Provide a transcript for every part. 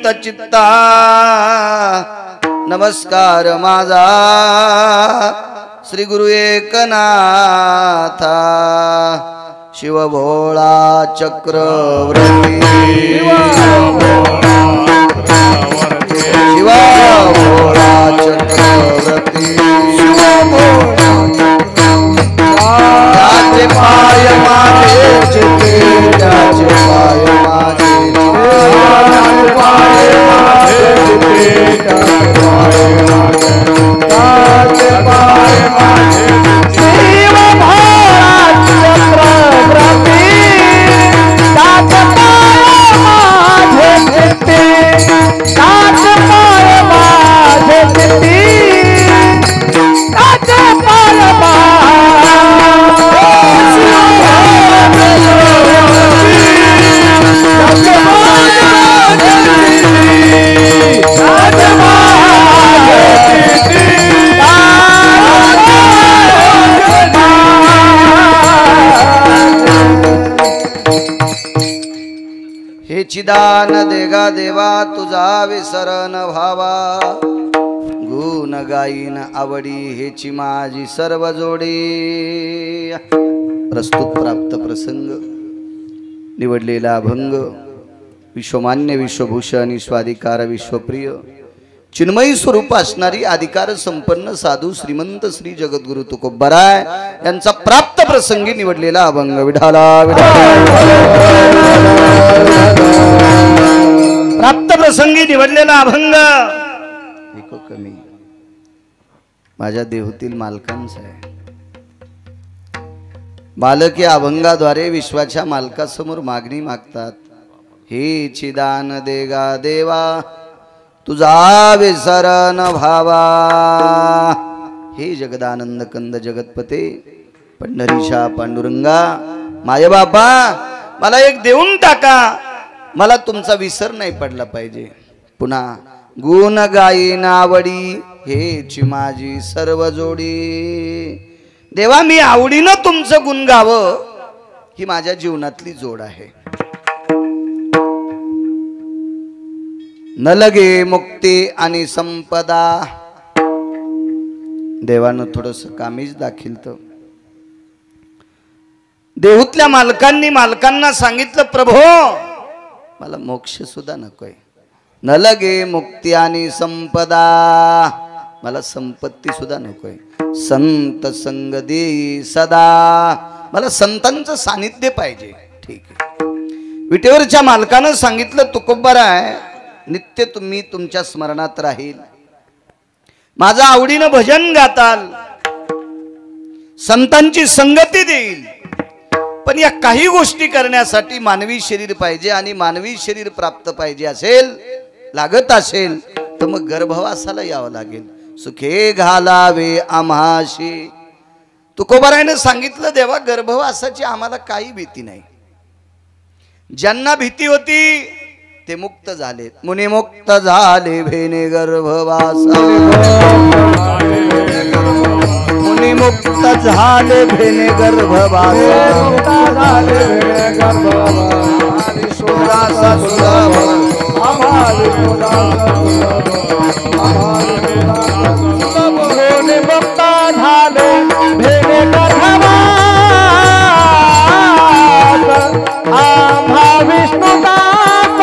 शांत चित्ता नमस्कार माझा श्री गुरु एकनाथा शिव भोळा चक्रवर्ती शिव भोळा चक्रवर्ती त्याचे पाय माझे चिते त्याचे पाय माझे शिव भोळा चक्रवर्ती त्याचे पाय माझे चिते त्याचे पाय माझे चिते त्याचे पाय हे चिदान देगा देवा तुझा विसरण भावा गुण गाईन आवडी हेची माझी सर्व जोडी प्रस्तुत प्राप्त प्रसंग निवडलेला अभंग विश्वमान्य विश्वभूषण स्वाधिकार विश्वप्रिय चिन्मयी स्वरूप असणारी अधिकार संपन्न साधू श्रीमंत श्री जगद्गुरु तुकोबराय यांचा प्राप्त प्रसंगी निवडलेला अभंग विठाला प्राप्त प्रसंगी निवडलेला अभंग एको कमी माझ्या देहूतील मालकांचा आहे। बालक या अभंगाद्वारे विश्वाच्या मालकासमोर मागणी मागतात। हे चिदान देगा देवा तुझा विसरण भावा हे जगदानंद कंद जगतपते पंढरीशा पांडुरंगा माय बापा मला एक देऊन टाका मला तुमचा विसर नाही पडला पाहिजे। पुन्हा गुण गायीन आवडी हेची माझी सर्व जोडी देवा मी आवडीनं तुमचं गुण गावं ही माझ्या जीवनातली जोड आहे। न लगे मुक्ती आणि संपदा देवानं थोडस कामीज दाखिलतं। देहूतल्या मालकांना सांगितलं प्रभो मला मोक्ष सुद्धा नकोय। न लगे मुक्ती आणि संपदा मला संपत्ती सुद्धा नकोय। संत संग देई सदा मला संतांचं सानिध्य पाहिजे। ठीक आहे विटेवरच्या मालकानं सांगितलं तुकोबराय नित्य तुम्ही तुमच्या स्मरणात राहील माझा आवडीनं भजन गाताल संतांची संगती देईल पण या काही गोष्टी करण्यासाठी मानवी शरीर पाहिजे आणि मानवी शरीर प्राप्त पाहिजे असेल लागत असेल तर मग गर्भवासाला यावं लागेल। सुखे घालावे आम्हाशी तुकोबरायनं सांगितलं देवा गर्भवासाची आम्हाला काही भीती नाही। ज्यांना भीती होती ते मुक्त झाले मुनी मुक्त झाले भेने गर्भवासा मुनी मुक्त झाले भेने गर्भवासा सोरासा सुलभ मुनी मुक्त झाले भेने गर्भवासा आम्हा विष्णुदास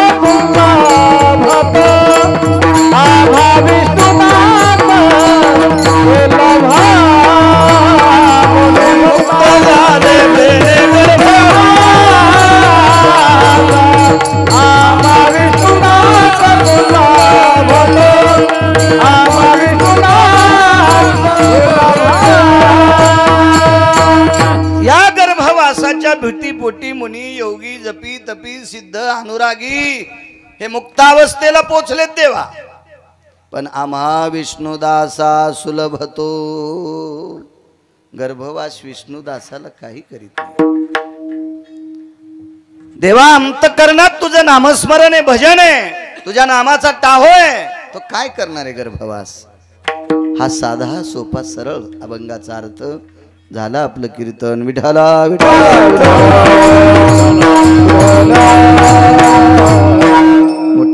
आम्हा विष्णुदास मुक्त झाले भेने गर्भवासा आम्हा विष्णुदास आम्हा विष्णुदास या गर्भवासाच्या भीतीपोटी मुनी योगी जपी तपी सिद्ध अनुरागी हे मुक्तावस्थेला पोचलेत देवा पण आम्हा विष्णुदासा सुलभतो गर्भवास विष्णुदासाला काही करीत नाही। देवा अंतकरणात तुझं नामस्मरण आहे भजन आहे तुझ्या नामाचा टाहोय तो काय करणार आहे गर्भवास। हा साधा सोपा सरळ अभंगाचा अर्थ झाला आपलं कीर्तन विठाला विठाला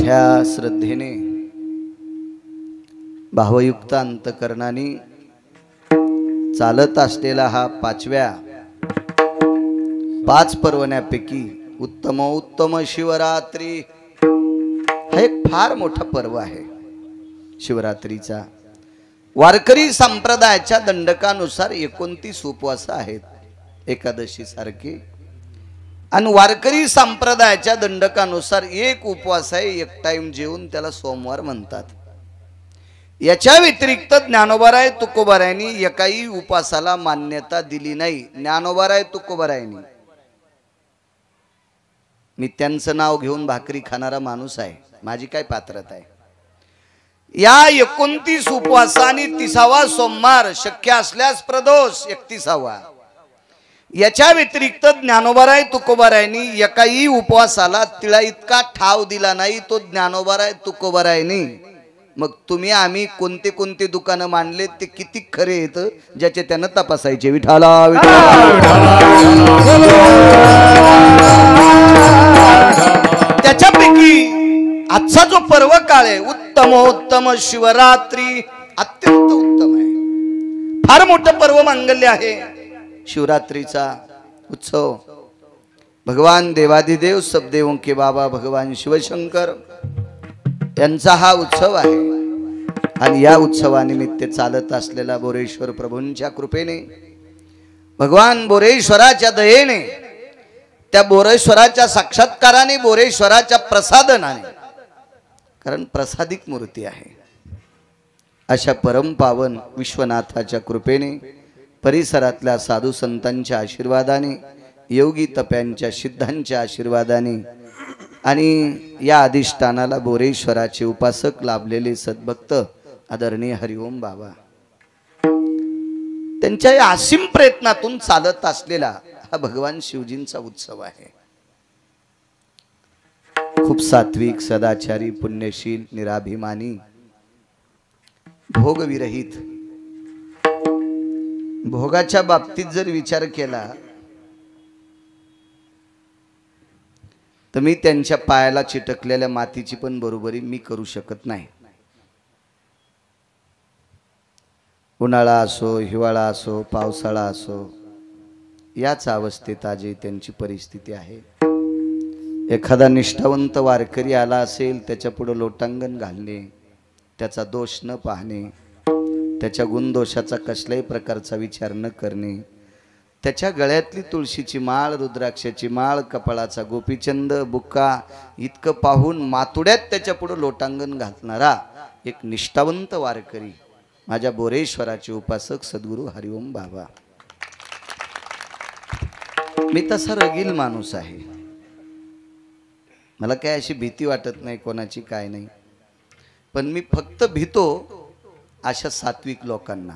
मोठ्या श्रद्धेने भावयुक्त अंतकरणाने चालत असलेला हा 5 पर्वण्यापैकी उत्तम शिवरात्री हा एक फार मोठा पर्व आहे। शिवरात्रीचा वारकरी संप्रदायाच्या दंडकानुसार 29 उपवास आहेत एकादशी सारखे, आणि वारकरी संप्रदायाच्या दंडकानुसार एक उपवास आहे, एक टाइम जेवून त्याला सोमवार म्हणतात। याच्या व्यतिरिक्त ज्ञानोबाराय तुकोबारायांनी एकाही उपवासाला मान्यता दिली नाही। ज्ञानोबाराय तुकोबारायांनी, मी त्यांचं नाव घेऊन भाकरी खाणारा माणूस आहे, माझी काय पात्रता आहे। या 29 उपवासाने 30वा सोमवार शक्य असल्यास प्रदोष 31वा, याच्या व्यतिरिक्त ज्ञानोबाराय तुकोबारायांनी एकाही उपवासाला तिळा इतका ठाव दिला नाही तो ज्ञानोबाराय तुकोबारायांनी। मग तुम्ही आम्ही कोणते कोणते दुकानं मांडले ते किती खरे आहेत ज्याचे त्यानं तपासायचे। विठाला त्याच्यापैकी आजचा जो पर्व काळ आहे उत्तमोत्तम शिवरात्री अत्यंत उत्तम आहे, फार मोठं पर्व मांगल्य आहे। शिवरात्रीचा उत्सव भगवान देवादिदेव सबदेवों के बाबा भगवान शिवशंकर यांचा हा उत्सव आहे, आणि या उत्सवानिमित्त चालत असलेला बोरेश्वर प्रभूंच्या कृपेने, भगवान बोरेश्वराच्या दयेने, त्या बोरेश्वराच्या साक्षात्काराने, बोरेश्वराच्या प्रसादनाने, कारण प्रसादिक मूर्ती आहे, अशा परम पावन विश्वनाथाच्या कृपेने, परिसरातल्या साधू संतांच्या आशीर्वादाने, योगी तप्यांच्या सिद्धांच्या आशीर्वादाने, आणि या अधिष्ठानाला बोरेश्वराचे उपासक लाभलेले सद्भक्त आदरणीय हरिओम बाबा त्यांच्या या असीम प्रयत्नातून चालत असलेला हा भगवान शिवजींचा उत्सव आहे। खूप सात्विक, सदाचारी, पुण्यशील, निराभिमानी, भोगविरहित, भोगाच्या बाबतीत जर विचार केला तर मी त्यांच्या पायाला चिटकलेल्या मातीची पण बरोबरी मी करू शकत नाही। उन्हाळा असो, हिवाळा असो, पावसाळा असो, याच अवस्थेत आजही त्यांची परिस्थिती आहे। एखादा निष्ठावंत वारकरी आला असेल, त्याच्या पुढे लोटांगण घालणे, त्याचा दोष न पाहणे, त्याच्या गुणदोषाचा कसल्याही प्रकारचा विचार न करणे, त्याच्या गळ्यातली तुळशीची माळ, रुद्राक्षाची माळ, कपाळाचा गोपीचंद, बुक्का इतकं पाहून मातुड्यात त्याच्या पुढे लोटांगण घालणारा एक निष्ठावंत वारकरी माझ्या बोरेश्वराचे उपासक सद्गुरू हरिओम बाबा। मी तसा रगील माणूस आहे, मला काय अशी भीती वाटत नाही कोणाची, काय नाही, पण मी फक्त भीतो अशा सात्विक लोकांना।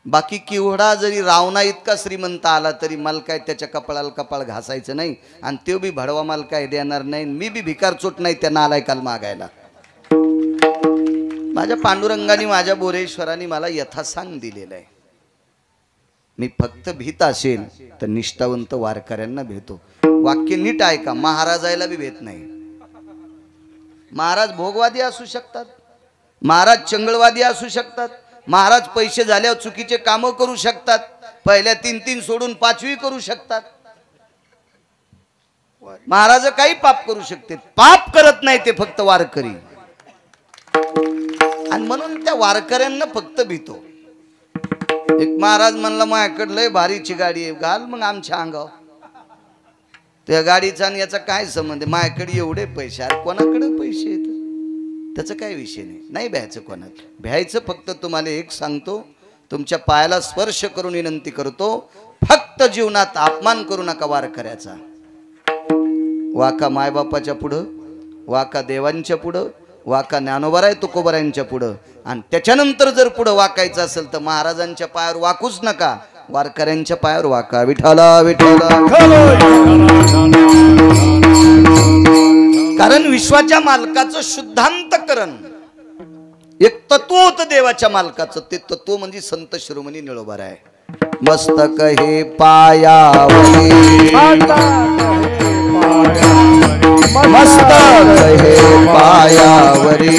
बाकी किवडा जरी रावणा इतका श्रीमंत आला तरी मला काय त्याच्या कपाळाला कपाळ घासायचं नाही, आणि तो बी भडवा मला काय देणार नाही, मी बी भिकारचोट नाही त्या नालायकाला मागायला। माझ्या पांडुरंगाने, माझ्या बोरेश्वराने मला यथासांग दिलेला आहे। मी फक्त भीत असेल तर निष्ठावंत वारकऱ्यांना भेटतो। वाक्य नीट ऐका, महाराजायला बी भेट नाही। महाराज भोगवादी असू शकतात, महाराज चंगळवादी असू शकतात, महाराज पैसे झाल्यावर चुकीचे काम करू शकतात, पहिल्या 3 सोडून 5वी करू शकतात, महाराज काही पाप करू शकते, पाप करत नाही ते फक्त वारकरी। आणि म्हणून त्या वारकऱ्यांना फक्त भीतो। एक महाराज म्हणला माझ्याकडे लय भारीची गाडी आहे, घाल मग आमच्या अंगावर। त्या गाडीचा आणि याचा काय संबंध आहे? माझ्याकडे एवढे पैसे, अरे कोणाकडे पैसे आहेत त्याचा काय विषय नाही, नाही भ्यायचं कोणाला, भ्यायचं फक्त तुम्हाला एक सांगतो, तुमच्या पायाला स्पर्श करून विनंती करतो, फक्त जीवनात अपमान करू नका वारकऱ्याचा। वाका मायबापाच्या पुढं, वाका देवांच्या पुढं, वाका ज्ञानोबाराय तुकोबारायांच्या पुढं, आणि त्याच्यानंतर जर पुढं वाकायचं असेल तर महाराजांच्या पायावर वाकूच नका, वारकऱ्यांच्या पायावर वाका। विठाला विठाला, कारण विश्वाच्या मालकाचं शुद्धांतकरण एक तत्व होतं देवाच्या मालकाचं, ते तत्व म्हणजे संत शिरोमणी निळोबाराय। मस्तक हे पायावरी मस्तक हे पायावरी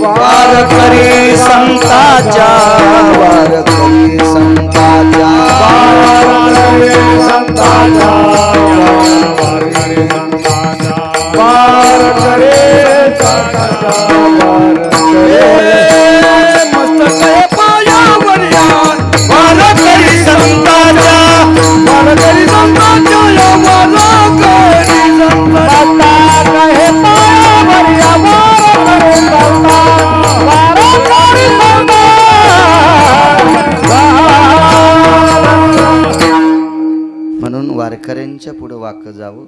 वारकरी संताच्या वारकरी संताच्या म्हणून वारकऱ्यांच्या पुढे वाक जावं.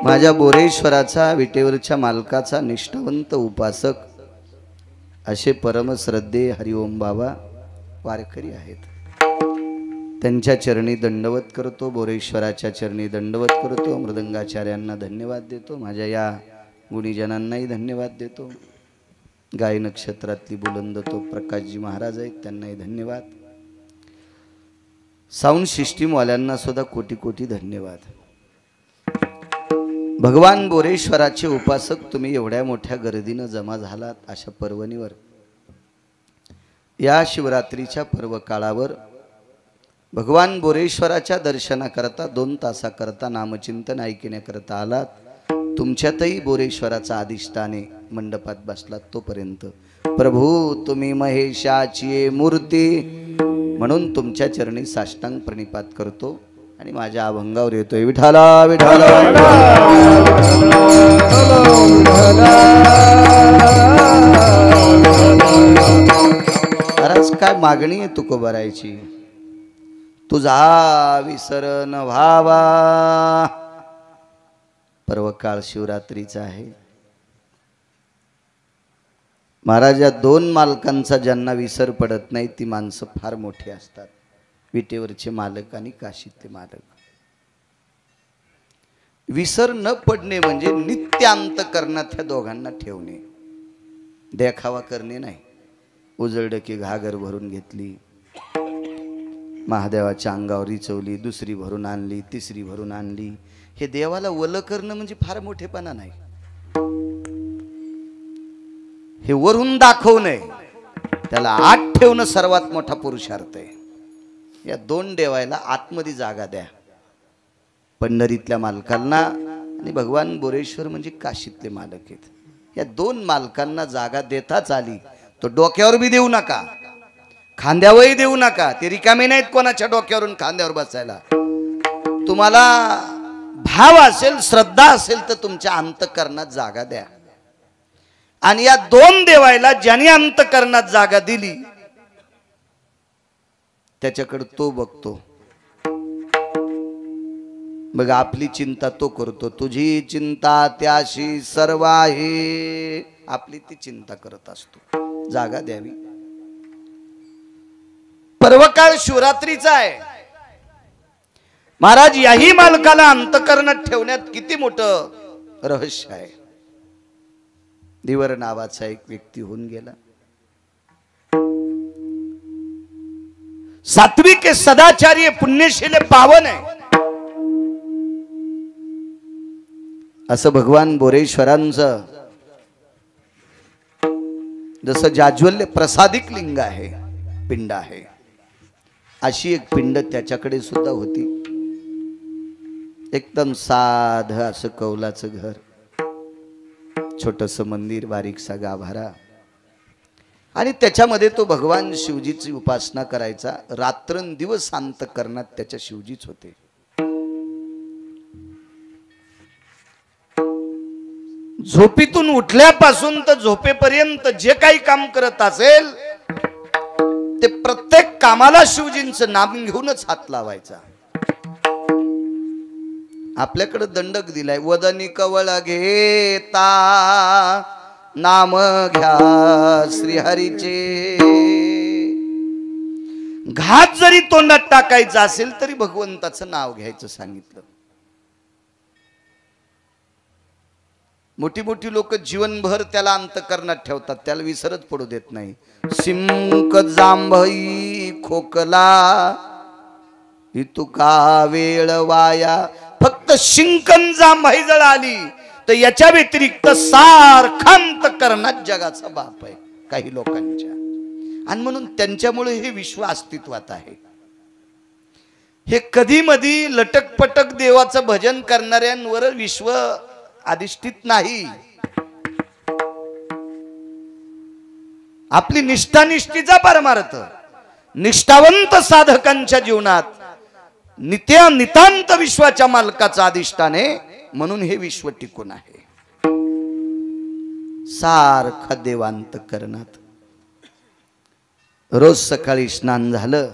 माझ्या बोरेश्वराचा विटेवरच्या मालकाचा निष्ठावंत उपासक असे परमश्रद्धेय हरिओम बाबा वारकरी आहेत. त्यांच्या चरणी दंडवत करतो. बोरेश्वराच्या चरणी दंडवत करतो. मृदंगाचार्यांना धन्यवाद देतो. माझ्या या गुणीजनांनाही धन्यवाद देतो. गाय नक्षत्रातली बुलंद तो प्रकाशजी महाराज आहेत, त्यांनाही धन्यवाद. साऊंड सिस्टीमवाल्यांना सुद्धा कोटी कोटी धन्यवाद. भगवान बोरेश्वराचे उपासक तुम्ही एवढ्या मोठ्या गर्दीनं जमा झालात अशा पर्वणीवर, या शिवरात्रीच्या पर्व काळावर भगवान बोरेश्वराच्या दर्शनाकरता 2 तासाकरता नामचिंतन ऐकण्याकरता आलात. तुमच्यातही बोरेश्वराचा अधिष्ठाने मंडपात बसलात. तोपर्यंत प्रभू तुम्ही महेशाची मूर्ती म्हणून तुमच्या चरणी साष्टांग प्रणिपात करतो आणि माझ्या अभंगावर येतोय. विठाला विठाला आज काय मागणी आहे तुकोबारायची? तुझा विसर न व्हावा. पर्वकाळ शिवरात्रीचा आहे. महाराज, या 2 मालकांचा ज्यांना विसर पडत नाही ती माणसं फार मोठी असतात. विटेवरचे मालक आणि काशीतले मालक. विसर न पडणे म्हणजे नित्य अंतःकरणात ह्या दोघांना ठेवणे, देखावा करणे नाही. उजळड की घागर भरून घेतली, महादेवाच्या अंगावर रिचवली, दुसरी भरून आणली, तिसरी भरून आणली. हे देवाला वल करणं म्हणजे फार मोठेपणा नाही. हे वरून दाखवणे, त्याला आत ठेवणं सर्वात मोठा पुरुषार्थ आहे. या 2 देवायला आतमध्ये जागा द्या. पंढरीतल्या मालकांना आणि भगवान बोरेश्वर म्हणजे काशीतले मालक आहेत. या 2 मालकांना जागा देताच आली. तो डोक्यावर बी देऊ नका, खांद्यावरही देऊ नका. ते रिकामे नाहीत कोणाच्या डोक्यावरून खांद्यावर बसायला. तुम्हाला भाव असेल, श्रद्धा असेल तर तुमच्या अंतःकरणात जागा द्या. आणि या 2 देवायला ज्याने अंतःकरणात जागा दिली त्याच्याकडे तो बघतो. बघ, आपली चिंता तो करतो. तुझी चिंता त्याशी सर्व आहे. आपली ती चिंता करत असतो. जागा द्यावी. पर्वकाळ शिवरात्रीचा आहे. महाराज, याही मालकाला अंतःकरणात ठेवण्यात किती मोठं रहस्य आहे. दिवर नावाचा एक व्यक्ती होऊन गेला. सात्विक सदाचारी पुण्यशील पावन आहे असं भगवान बोरेश्वरांचं जसं जाज्वल्य प्रसादिक लिंग आहे, पिंड आहे, अशी एक पिंड त्याच्याकडे सुद्धा होती. एकदम साध असं कौलाचं घर, छोटस मंदिर, बारीकसा गाभारा, आणि त्याच्यामध्ये तो भगवान शिवजीची उपासना करायचा. रात्रंदिवस अंतःकरणात त्याच्या शिवजीच होते. झोपेतून उठल्यापासून तर झोपेपर्यंत जे काही काम करत असेल ते प्रत्येक कामाला शिवजींचं नाम घेऊनच हात लावायचा. आपल्याकडे दंडक दिलाय, वदनी कवळ घेता नाम घ्या श्रीहरीचे. घात जरी तोंडात टाकायचा असेल तरी भगवंताचं नाव घ्यायचं सांगितलं. मोठी मोठी लोक जीवनभर त्याला अंतःकरणात ठेवतात, त्याला विसरत पडू देत नाही. सिंक जांभई खोकला तुका वेळ वाया, फक्त शिंकण जांभई जळाली तर याच्या व्यतिरिक्त सारखांत करण्यात जगाचा बाप आहे काही लोकांच्या. आणि म्हणून त्यांच्यामुळे हे विश्व अस्तित्वात आहे. हे कधी मधी लटकपटक देवाचं भजन करणाऱ्यांवर विश्व अधिष्ठित नाही. आपली निष्ठानिष्ठीचा परमार्थ निष्ठावंत साधकांच्या जीवनात नितांत विश्वाच्या मालकाचा अधिष्ठान आहे. म्हणून हे विश्व टिकून आहे. सारखा देवांत करणात. रोज सकाळी स्नान झालं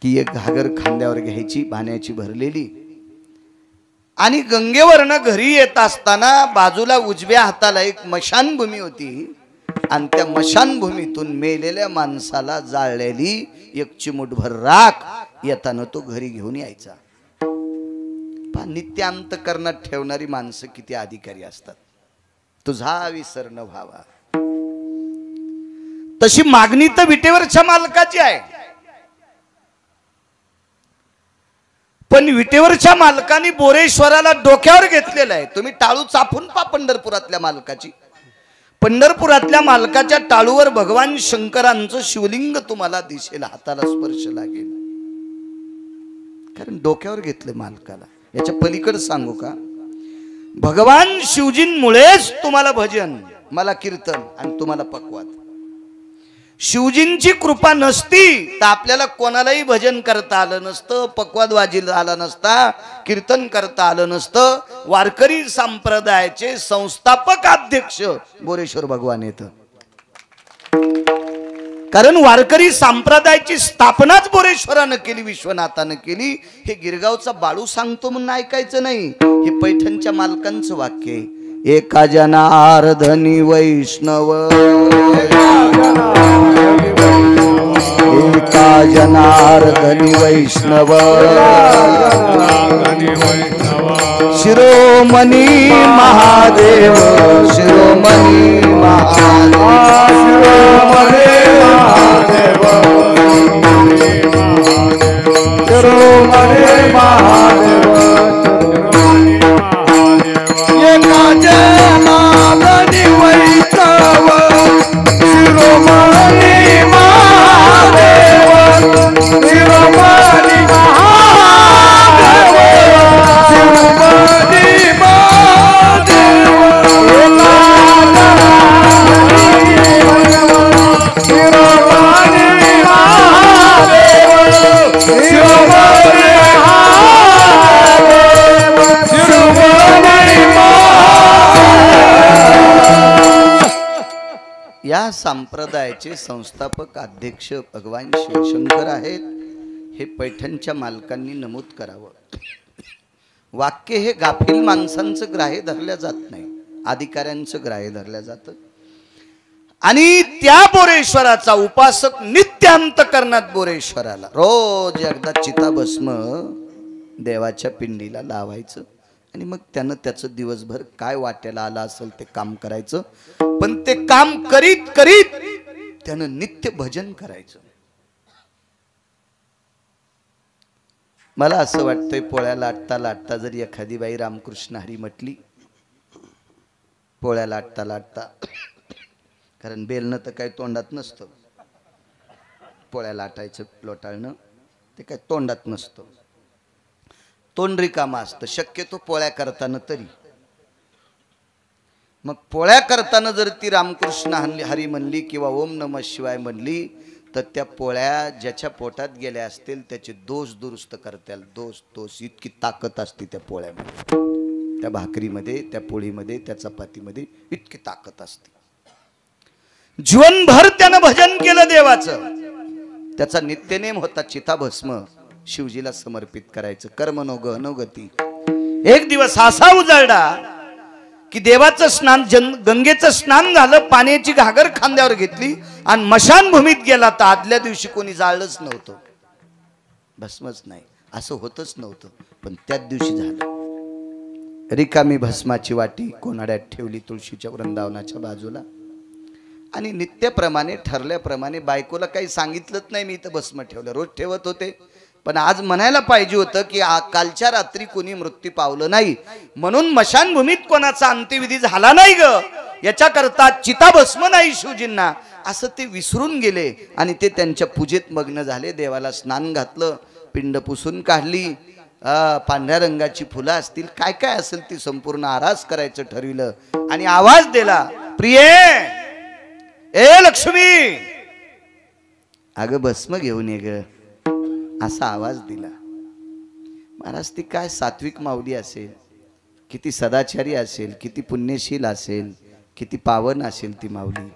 की एक घागर खांद्यावर घ्यायची पाण्याची भरलेली, आणि गंगेवरनं घरी येत असताना बाजूला उजव्या हाताला एक मशानभूमी होती, आणि त्या मशानभूमीतून मेलेल्या माणसाला जाळलेली एक चिमूटभर राख येताना तो घरी घेऊन यायचा. नित्य अंतःकरणात ठेवणारी माणसं किती अधिकारी असतात. तुझा विसर न व्हावा. तशी मागणी तर विटेवरच्या मालकाची आहे, पण विटेवरच्या मालकाने बोरेश्वराला डोक्यावर घेतलेलं आहे. तुम्ही टाळू चापून पा पंढरपुरातल्या मालकाची. पंढरपुरातल्या मालकाच्या टाळूवर भगवान शंकरांचं शिवलिंग तुम्हाला दिसेल, हाताला स्पर्श लागेल, कारण डोक्यावर घेतलं मालकाला. याच्या पलीकडे सांगू का, भगवान शिवजींमुळेच तुम्हाला भजन, मला कीर्तन आणि तुम्हाला पक्वाद. शिवजींची कृपा नसती तर आपल्याला कोणालाही भजन करता आलं नसतं, पक्वाद वाजीला आला नसता, कीर्तन करता आलं नसतं. वारकरी संप्रदायाचे संस्थापक अध्यक्ष बोरेश्वर भगवान येतं, कारण वारकरी संप्रदायाची स्थापनाच बोरेश्वरानं केली, विश्वनाथानं केली. हे गिरगावचा बाळू सांगतो म्हणून ऐकायचं नाही, हे पैठणच्या मालकांचं वाक्य आहे. एका जनार्दनी वैष्णव, एका जनार्दनी वैष्णव, शिरोमणी महादेव, शिरोमणी महादेव, शिरोमणी महादेव, एका जनार्दनी वैष्णव, शिरोमणी महादेव, शिरोमणी महादेव, शिरोमणी महादेव, शिरोमणी महादेव, शिरोमणी या संप्रदायाचे संस्थापक अध्यक्ष भगवान शिवशंकर आहेत. हे पैठणच्या मालकांनी नमूद करावं. वाक्य हे गाफील माणसांचं ग्राह्य धरल्या जात नाही, अधिकाऱ्यांचं ग्राह्य धरल्या जातं. आणि त्या बोरेश्वराचा उपासक नित्य अंतःकरणात बोरेश्वराला रोज एकदा चिताभस्म देवाच्या पिंडीला लावायचं, आणि मग त्यानं त्याचं दिवसभर काय वाट्याला आलं असेल ते काम करायचं. पण ते काम करीत करीत त्यानं नित्य भजन करायचं. मला असं वाटतंय, पोळ्या लाटता लाटता जरी एखादी बाई रामकृष्ण हरी म्हटली, पोळ्या लाटता लाटता, कारण बेलणं तर काही तोंडात नसतं, पोळ्या लाटायचं लोटाळणं ते काय तोंडात नसतं, तोंड रिकामं असतं शक्यतो पोळ्या करताना तरी. मग पोळ्या करताना जर ती रामकृष्ण हरी म्हणली किंवा ओम नमः शिवाय म्हणली, तर त्या पोळ्या ज्याच्या पोटात गेल्या असतील त्याचे दोष दुरुस्त करतील. दोष इतकी ताकद असते त्या पोळ्यामध्ये, त्या भाकरीमध्ये, त्या पोळीमध्ये, त्या चपातीमध्ये इतकी ताकद असते. जीवनभर त्यानं भजन केलं देवाचं. त्याचा नित्यनेम होता चिताभस्म शिवजीला समर्पित करायचं. कर्म नो गती. एक दिवस असा उजाडला की देवाचं स्नान, गंगेचं स्नान झालं, पाण्याची घागर खांद्यावर घेतली आणि मशानभूमीत गेला. तर आदल्या दिवशी कोणी जाळलंच नव्हतं, भस्मच नाही, असं होतच नव्हतं. पण त्याच दिवशी झालं. रिकामी भस्माची वाटी कोणाड्यात ठेवली तुळशीच्या वृंदावनाच्या बाजूला, आणि नित्यप्रमाणे ठरल्याप्रमाणे बायकोला काही सांगितलंच नाही मी इथं भस्म ठेवलं, रोज ठेवत होते, पण आज म्हणायला पाहिजे होतं की कालच्या रात्री कोणी मृत्यू पावलं नाही म्हणून मशानभूमीत कोणाचा अंत्यविधी झाला नाही ग, याच्याकरता चिताभस्म नाही शिवजींना, असं ते विसरून गेले आणि ते त्यांच्या पूजेत मग्न झाले. देवाला स्नान घातलं, पिंड पुसून काढली, पांढऱ्या रंगाची फुलं असतील, काय काय असेल ती संपूर्ण आरास करायचं ठरविलं आणि आवाज दिला, प्रिये ए लक्ष्मी अगं भस्म घेऊन ये ग, असा आवाज दिला. महाराज ती काय सात्विक माऊली असेल, किती सदाचारी असेल, किती पुण्यशील असेल, किती पावन असेल ती माऊली.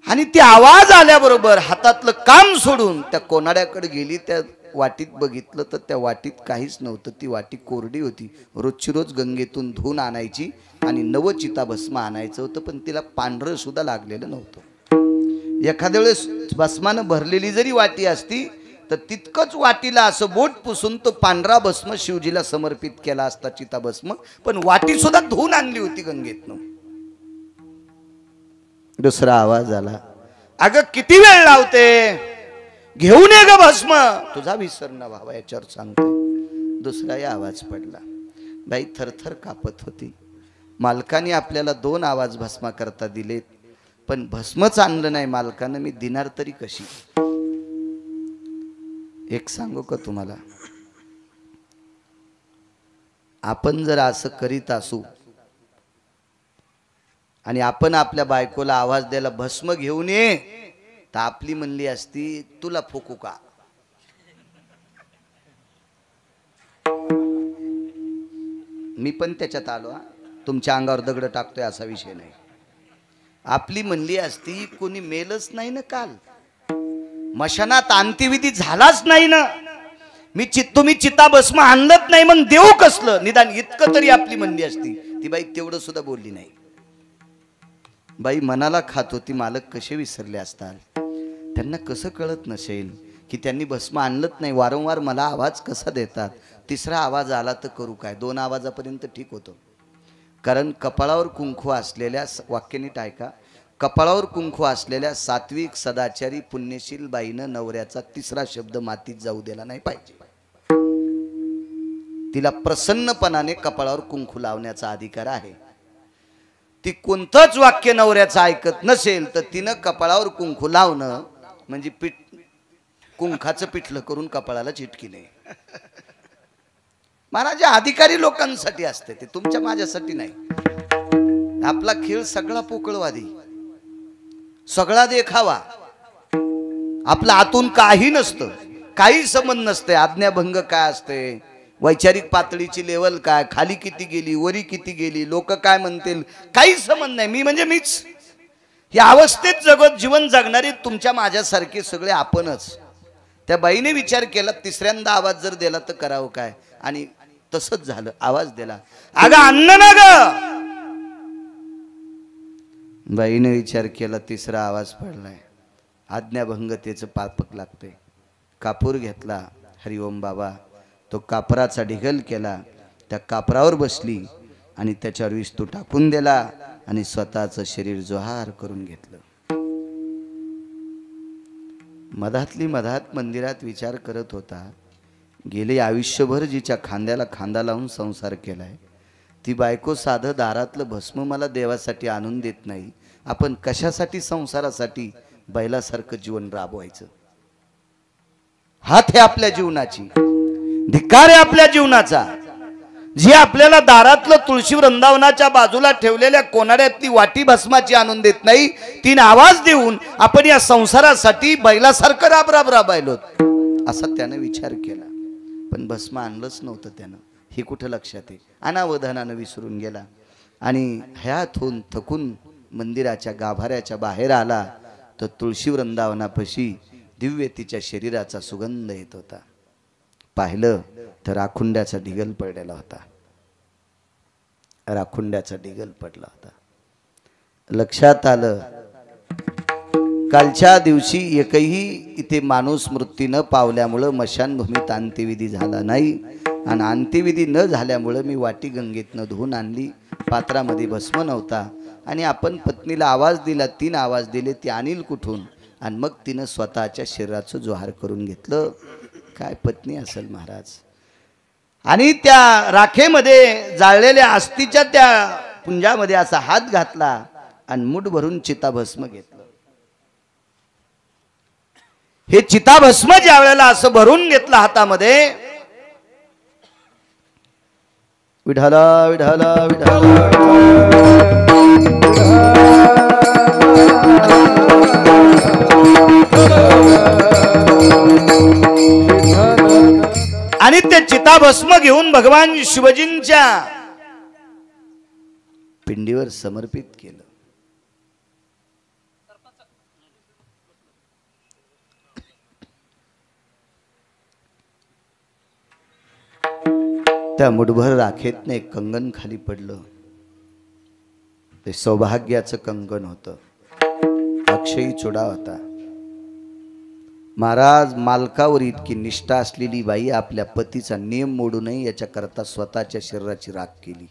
आणि ती आवाज आल्याबरोबर हातातलं काम सोडून त्या कोनाड्याकडे गेली. त्या वाटीत बघितलं तर त्या वाटीत काहीच नव्हतं, ती वाटी कोरडी होती. रोजची रोज गंगेतून धुवून आणायची आणि नवचिता भस्म आणायचं होतं, पण तिला पांढरं सुद्धा लागलेलं नव्हतं. एखाद्या वेळेस भस्मानं भरलेली जरी वाटी असती तर तितकंच वाटीला असं बोट पुसून तो पांढरा भस्म शिवजीला समर्पित केला असता चिता भस्म, पण वाटी सुद्धा धुवून आणली होती गंगेतनं. दुसरा आवाज आला, अगं किती वेळ लावते, घेऊन ये ग भस्म, तुझा विसर न व्हावा याच्यावर सांगते. दुसराही आवाज पडला. बाई थरथर कापत होती. मालकाने आपल्याला 2 आवाज भस्मा करता दिलेत, पण भस्मच आणलं नाही मालकानं, मी दिनार तरी कशी. एक सांगू का तुम्हाला, आपण जर असं करीत असू आणि आपण आपल्या बायकोला आवाज द्यायला भस्म घेऊन ये, तर आपली म्हणली असती तुला फुकू का. मी पण त्याच्यात आलो, तुमच्या अंगावर दगड टाकतोय असा विषय नाही. आपली म्हणली असती कोणी मेलच नाही ना काल, मशानात अंत्यविधी झालाच नाही ना, तुम्ही चिता भस्म आणलत नाही, मग देऊ कसलं, निदान इतकं तरी आपली म्हणली असती. ती बाई तेवढं सुद्धा बोलली नाही. बाई मनाला खात होती, मालक कसे विसरले असतात, त्यांना कसं कळत नसेल की त्यांनी भस्म आणलंच नाही, वारंवार मला आवाज कसा देतात. तिसरा आवाज आला तर करू काय. 2 आवाजापर्यंत ठीक होतं, कारण कपाळावर कुंकू असलेल्या, वाक्य नीट ऐका, कपाळावर कुंकू असलेल्या सात्विक सदाचारी पुण्यशील बाईनं नवऱ्याचा तिसरा शब्द मातीत जाऊ दिला नाही पाहिजे. तिला प्रसन्नपणाने कपाळावर कुंकू लावण्याचा अधिकार आहे. ती कोणतंच वाक्य नवऱ्याचं ऐकत नसेल तर तिनं कपाळावर कुंकू लावणं म्हणजे कुंखाचं पिठलं करून कपाळाला चिटकिने. महाराज अधिकारी लोकांसाठी असते, ते तुमच्या माझ्यासाठी नाही. आपला खेळ सगळा पोकळवादी, सगळा देखावा, आपला आतून काही नसतं, काही संबंध नसते. आज्ञाभंग काय असते, वैचारिक पातळीची लेवल काय, खाली किती गेली, वरी किती गेली, लोक काय म्हणतील, काही संबंध नाही. मी म्हणजे मीच. या अवस्थेत जगत जीवन जगणारे तुमच्या माझ्यासारखे सगळे आपणच. त्या बाईने विचार केला, तिसऱ्यांदा आवाज जर दिला तर करावं काय, आणि तसंच झालं. आवाज दिला, अगं अन्न ना ग. बाईने विचार केला, तिसरा आवाज पडलाय, आज्ञाभंगतेचं पापक लागतंय. कापूर घेतला, हरिओम बाबा, तो कापराचा ढिगल केला, त्या कापरावर बसली आणि त्याच्यावर विस्तू टाकून दिला आणि स्वतःचं शरीर जोहार करून घेतलं. मधातली मधात मंदिरात विचार करत होता, गेले आयुष्यभर जिच्या खांद्याला खांदा लावून संसार केलाय, ती बायको साधं दारातलं भस्म मला देवासाठी आणून देत नाही, आपण कशासाठी संसारासाठी बैलासारखं जीवन राबवायचं. हात हे आपल्या जीवनाची, धिक्कार आहे आपल्या जीवनाचा. जी आपल्याला दारातलं तुळशी वृंदावनाच्या बाजूला ठेवलेल्या कोनाड्यातली वाटी भस्माची आणून देत नाही, तीन आवाज देऊन आपण या संसारासाठी बैलासारखं राबायलो, असा त्यानं विचार केला. पण भस्म आणलंच नव्हतं त्यानं, हे कुठं लक्षात आहे. अनावधानानं विसरून गेला आणि हयातून थकून मंदिराच्या गाभाऱ्याच्या बाहेर आला तर तुळशी वृंदावनापाशी दिव्य तिच्या शरीराचा सुगंध येत होता. पाहिलं तर राखुंड्याचा ढिगल पडलेला होता, राखुंड्याचा ढिगल पडला होता. लक्षात आलं, कालच्या दिवशी एकही इथे माणूस मृत्यू न पावल्यामुळं मशानभूमीत अंत्यविधी झाला नाही, आणि अंत्यविधी न झाल्यामुळं मी वाटी गंगेतनं धुवून आणली, पात्रामध्ये भस्म नव्हता आणि आपण पत्नीला आवाज दिला, 3 आवाज दिले, ती आणील कुठून? आणि मग तिनं स्वतःच्या शरीराचं जोहार करून घेतलं. काय पत्नी असेल महाराज. आणि त्या राखेमध्ये जाळलेल्या अस्थिच्या त्या पुंजामध्ये असा हात घातला आणि मूठ भरून चिताभस्म घेतलं. हे चिताभस्म ज्या वेळेला असं भरून घेतलं हातामध्ये, विठाला विठाला विठाला आणि ते चिताभस्म घेऊन भगवान शिवजींच्या पिंडीवर समर्पित केलं. त्या मुठभर राखेतने एक कंगन खाली पडलं. ते सौभाग्याचं कंगन होतं, अक्षयी चुडा होता. महाराज, मालकावर इतकी निष्ठा असलेली बाई आपल्या पतीचा नियम मोडू नये याच्याकरता स्वतःच्या शरीराची राख केली.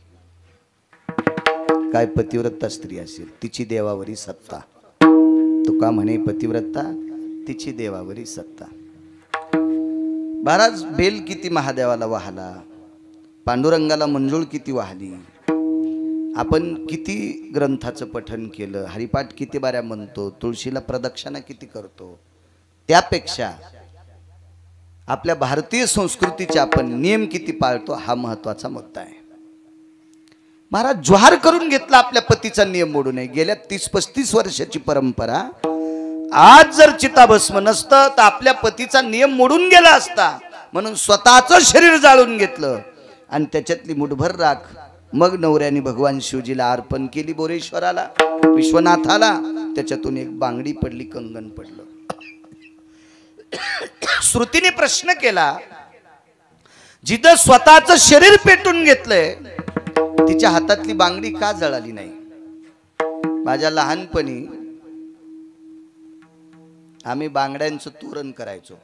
काय पतिव्रता स्त्री असेल, तिची देवावरी सत्ता. तुका म्हणे पतिव्रता तिची देवावरी सत्ता. महाराज, बेल किती महादेवाला वाहला, पांडुरंगाला मंजुळ किती वाहली, आपण किती ग्रंथाचं पठण केलं, हरिपाठ किती बाऱ्या म्हणतो, तुळशीला प्रदक्षिणा किती करतो, त्यापेक्षा आपल्या भारतीय संस्कृतीचे आपण नियम किती पाळतो हा महत्वाचा मुद्दा आहे. महाराज, जोहार करून घेतला आपल्या पतीचा नियम मोडू नये. गेल्या 30-35 वर्षाची परंपरा. आज जर चिताभस्म नसतं तर आपल्या पतीचा नियम मोडून गेला असता. म्हणून स्वतःचं शरीर जाळून घेतलं आणि त्याच्यातली मुठभर राख मग नवऱ्याने भगवान शिवजीला अर्पण केली, बोरेश्वराला, विश्वनाथाला. त्याच्यातून एक बांगडी पडली, कंगन पडलं. श्रुतीने प्रश्न केला, जिथं स्वतःचं शरीर पेटून घेतलंय तिच्या हातातली बांगडी का जळाली नाही? माझ्या लहानपणी आम्ही बांगड्यांचं तोरण करायचो.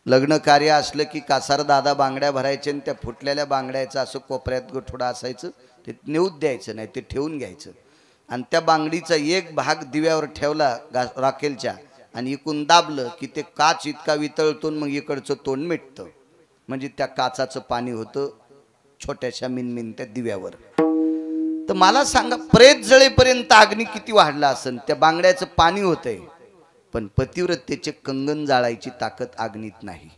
लग्न कार्य असलं की कासार दादा बांगड्या भरायचे आणि त्या फुटलेल्या बांगड्याचं असं कोपऱ्यात गोठोडा असायचं, ते नेऊन द्यायचं नाही, ते ठेवून घ्यायचं. आणि त्या बांगडीचा एक भाग दिव्यावर ठेवला राखेलच्या आणि इकून दाबलं की ते काच इतका वितळतो, मग इकडचं तोंड मिटतं. म्हणजे त्या काचाचं पाणी होतं छोट्याशा मिनमिन दिव्यावर. तर मला सांगा, प्रेत जळेपर्यंत अग्नी किती वाढला असेल, त्या बांगड्याचं पाणी होतंय, पण पतिव्रतेचे कंगन जाळायची ताकद अग्नीत नाही.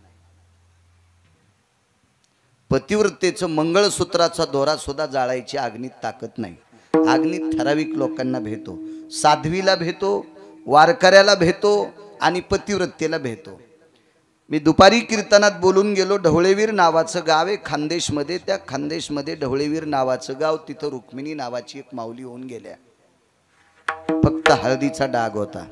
पतिव्रतेचं मंगळसूत्राचा दोरा सुद्धा जाळायची अग्नीत ताकद नाही. अग्नीत ठराविक लोकांना भेटतो, साध्वीला भेटतो, वारकऱ्याला भेटतो आणि पतिव्रतेला भेटतो. मी दुपारी कीर्तनात बोलून गेलो, ढवळेवीर नावाचं गाव आहे खानदेशमध्ये. त्या खानदेशमध्ये ढवळेवीर नावाचं गाव, तिथं रुक्मिणी नावाची एक माऊली होऊन गेल्या. फक्त हळदीचा डाग होता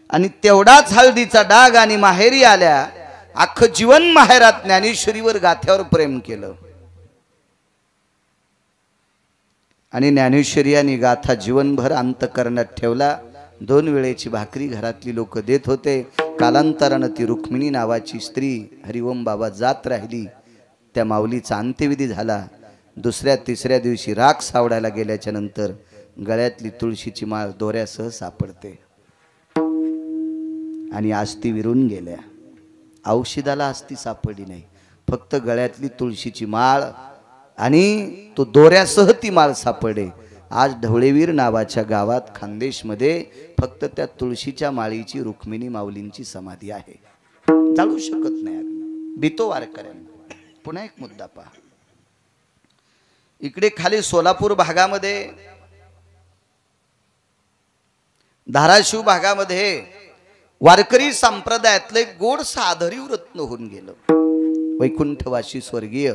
आणि तेवढाच हळदीचा डाग आणि माहेरी आल्या. अख्खं जीवन माहेरात ज्ञानेश्वरीवर गाथ्यावर प्रेम केलं आणि ज्ञानेश्वरी आणि गाथा जीवनभर अंतकरणात ठेवला. 2 वेळेची भाकरी घरातली लोक देत होते. कालांतरानं ती रुक्मिणी नावाची स्त्री हरिओम बाबा जात राहिली. त्या माऊलीचा अंत्यविधी झाला. 2ऱ्या-3ऱ्या दिवशी राख सावडायला गेल्याच्या नंतर गळ्यातली तुळशीची माळ दोऱ्यासह सापडते आणि आस्ती विरून गेल्या. औषधाला आस्ती सापडली नाही, फक्त गळ्यातली तुळशीची माळ आणि तो दोऱ्यासह ती माळ सापडे. आज ढवळेवीर नावाच्या गावात खानदेशमध्ये फक्त त्या तुळशीच्या माळीची रुक्मिणी माऊलींची समाधी आहे. जाळू शकत नाही अग्नी, भीतो वारकऱ्यांना. पुन्हा एक मुद्दा पहा, इकडे खाली सोलापूर भागामध्ये, धाराशिव भागामध्ये वारकरी संप्रदायातले गोड साधरी रत्न होऊन गेलं. वैकुंठवासी स्वर्गीय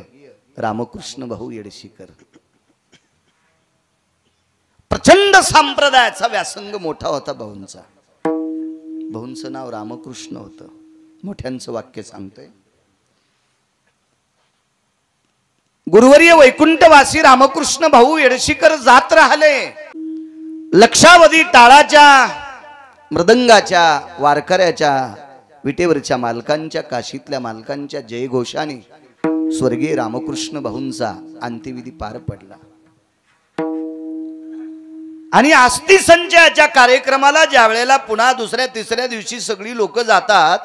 रामकृष्ण भाऊ येडशीकर. प्रचंड संप्रदायाचा व्यासंग मोठा होता भाऊंचा. भाऊंचं नाव रामकृष्ण होतं. मोठ्यांचं वाक्य सांगतोय, गुरुवर्य वैकुंठवासी रामकृष्ण भाऊ येडशीकर जात राहिले. लक्षावधी टाळाच्या, मृदंगाच्या, वारकऱ्याच्या, विटेवरच्या मालकांच्या, काशीतल्या मालकांच्या जयघोषाने स्वर्गीय रामकृष्ण भाऊंचा अंत्यविधी पार पडला आणि अस्थि संचयाच्या कार्यक्रमाला ज्या वेळेला पुन्हा दुसऱ्या तिसऱ्या दिवशी सगळी लोक जातात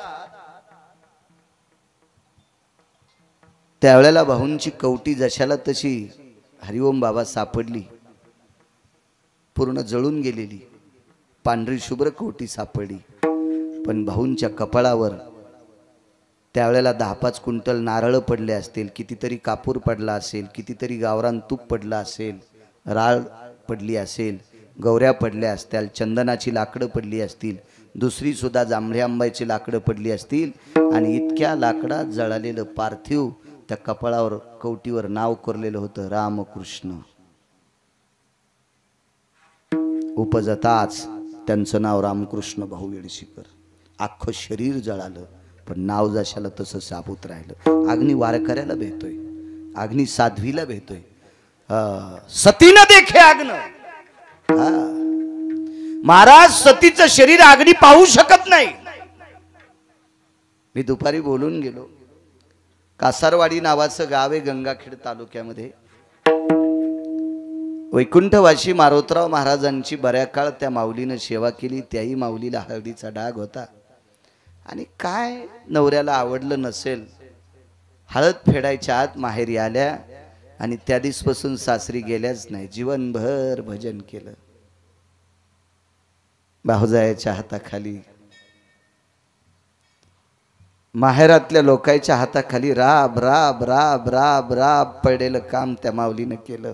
त्यावेळेला भाऊंची कवटी जशाला तशी हरिओम बाबा सापडली, पूर्ण जळून गेलेली पांढरी शुभ्र कवटी सापडली. पण भाऊंच्या कपाळावर त्यावेळेला 10-5 क्विंटल नारळ पडले असतील, कितीतरी कापूर पडला असेल, कितीतरी गावरान तूप पडला असेल, राळ पडली असेल, गौऱ्या पडल्या असतील, चंदनाची लाकडं पडली असतील, दुसरी सुद्धा जांभळ्या आंब्याची लाकडं पडली असतील आणि इतक्या लाकडात जळालेलं पार्थिव त्या कपाळावर कवटीवर नाव कोरलेलं होतं रामकृष्ण. उपजताच त्यांचं नाव रामकृष्ण भाऊ येडशीकर. अख्खं शरीर जळालं पण नाव जशाला तसं साबूत राहिलं. अग्नी वारकऱ्याला भेटतोय, अग्नी साध्वीला भेटतोय, सतीनं देखे अग्न. महाराज सतीचं शरीर अग्नी पाहू शकत नाही. मी दुपारी बोलून गेलो. कासारवाडी नावाचं गाव आहे गंगाखेड तालुक्यामध्ये. वैकुंठवासी मारोतराव महाराजांची बऱ्या काळ त्या माऊलीनं सेवा केली. त्याही माऊलीला हळदीचा डाग होता आणि काय नवऱ्याला आवडलं नसेल, हळद फेडायच्या आत माहेरी आल्या आणि त्या दिवसपासून सासरी गेल्याच नाही. जीवनभर भजन केलं. भाऊजायाच्या हाताखाली, माहेरातल्या लोकांच्या हाताखाली राब राब राब राब राब पडलेलं काम त्या माऊलीनं केलं.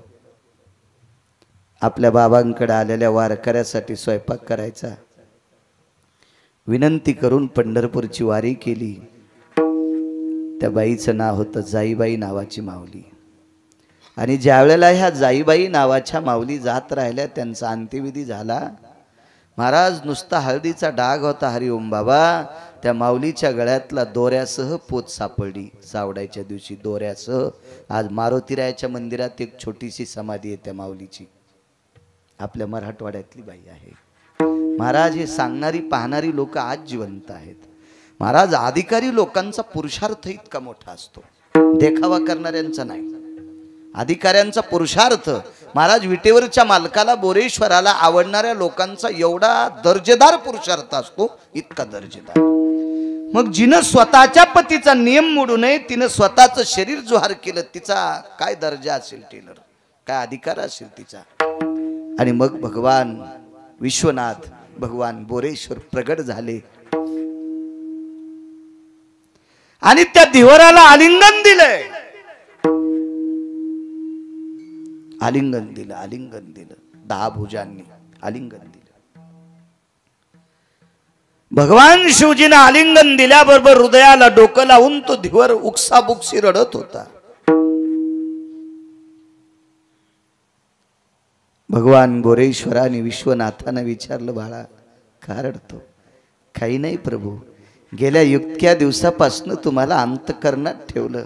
आपल्या बाबांकडे आलेल्या वारकऱ्यासाठी स्वयंपाक करायचा, विनंती करून पंढरपूरची वारी केली. त्या बाईचं नाव होतं जाईबाई नावाची माऊली. आणि ज्या वेळेला ह्या जाईबाई नावाच्या माऊली जात राहिल्या, त्यांचा अंत्यविधी झाला. महाराज नुसता हळदीचा डाग होता हरिओम बाबा. त्या माऊलीच्या गळ्यातला दोऱ्यासह पोत सापडली. सावडायच्या दिवशी दोऱ्यासह. आज मारुतीरायाच्या मंदिरात एक छोटीशी समाधी आहे त्या माऊलीची. आपल्या मराठवाड्यातली बाई आहे. महाराज हे सांगणारी पाहणारी लोक आज जिवंत आहेत. महाराज अधिकारी लोकांचा पुरुषार्थ इतका मोठा असतो, देखावा करणाऱ्यांचा नाही. अधिकाऱ्यांचा पुरुषार्थ, महाराज विटेवरच्या मालकाला बोरेश्वराला आवडणाऱ्या लोकांचा एवढा दर्जेदार पुरुषार्थ असतो, इतका दर्जेदार. मग जिनं स्वतःच्या पतीचा नियम मोडू नये, तिनं स्वतःचं शरीर जोहार केलं, तिचा काय दर्जा असेल, टेलर काय अधिकार असेल तिचा. आणि मग भगवान विश्वनाथ, भगवान बोरेश्वर प्रगट झाले आणि त्या धिवराला आलिंगन दिलंय. आलिंगन दिलं, आलिंगन दिलं, 10 भुजांनी आलिंगन दिलं. भगवान शिवजीनं आलिंगन दिल्याबरोबर हृदयाला डोकं लावून तो धिवर उकसाबुकसी रडत होता. भगवान बोरेश्वराने विश्वनाथानं विचारलं, बाळा का रडतो? काही नाही प्रभू, गेल्या इतक्या दिवसापासून तुम्हाला अंतकरणात ठेवलं.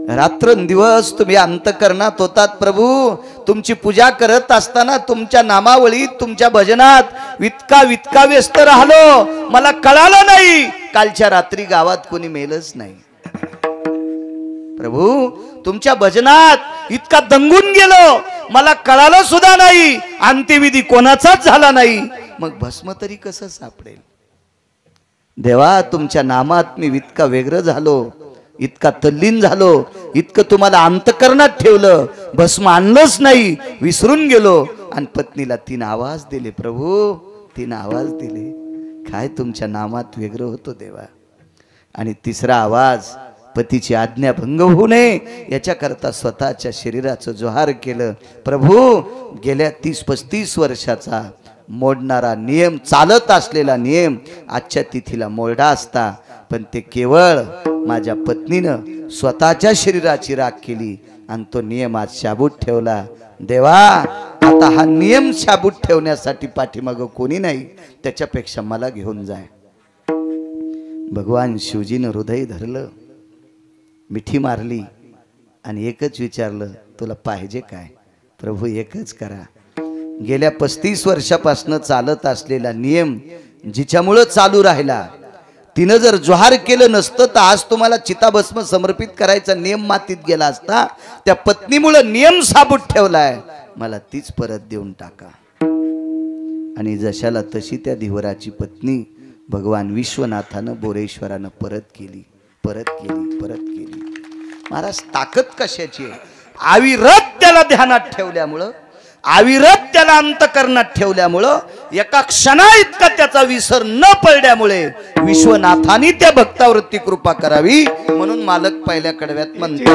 रात्रंदिवस तुम्ही अंतकरणात होतात प्रभू. तुमची पूजा करत असताना तुमच्या नामावळीत, तुमच्या भजनात वितका व्यस्त राहिलो. मला कळालं नाही, कालच्या रात्री गावात कोणी मेलच नाही. प्रभू तुमच्या भजनात इतका दंगून गेलो, मला कळालं सुद्धा नाही. अंत्यविधी कोणाचाच झाला नाही. मग भस्म तरी कसं सापडेल? देवा तुमच्या नामात मी इतका वेगळं झालो, इतका तल्लीन झालो, इतकं तुम्हाला अंतकरणात ठेवलं, भस्म आणलंच नाही, विसरून गेलो. आणि पत्नीला 3 आवाज दिले प्रभू, 3 आवाज दिले. काय तुमच्या नामात वेगळं होतो देवा. आणि 3रा आवाज, पतीची आज्ञा भंग होऊ नये याच्याकरता स्वतःच्या शरीराचं जोहार केलं. प्रभू गेल्या 30-35 वर्षाचा मोडणारा नियम, चालत असलेला नियम आजच्या तिथीला मोडा असता, पण ते केवळ माझ्या पत्नीनं स्वतःच्या शरीराची राख केली आणि तो नियम आज शाबूत ठेवला. देवा आता हा नियम शाबूत ठेवण्यासाठी पाठीमागं कोणी नाही, त्याच्यापेक्षा मला घेऊन जाय. भगवान शिवजीनं हृदय धरलं, मिठी मारली आणि एकच विचारलं, तुला पाहिजे काय? प्रभू एकच करा. गेल्या 35 वर्षापासून चालत असलेला नियम जिच्यामुळं चालू राहिला, तिनं जर जोहार केलं नसतं तर आज तुम्हाला चिताभस्म समर्पित करायचा नियम मातीत गेला असता. त्या पत्नीमुळे नियम साबूत ठेवलाय, मला तीच परत देऊन टाका. आणि जशाला तशी त्या धीवराची पत्नी भगवान विश्वनाथानं बोरेश्वरानं परत केली. महाराज ताकद कशाची आहे? अविरत त्याला ध्यानात ठेवल्यामुळं, अविरत त्याला अंतकरणात ठेवल्यामुळं, एका क्षणा इतका त्याचा विसर न पडल्यामुळे विश्वनाथाने त्या भक्तावरती कृपा करावी. म्हणून मालक पहिल्या कडव्यात म्हणतो,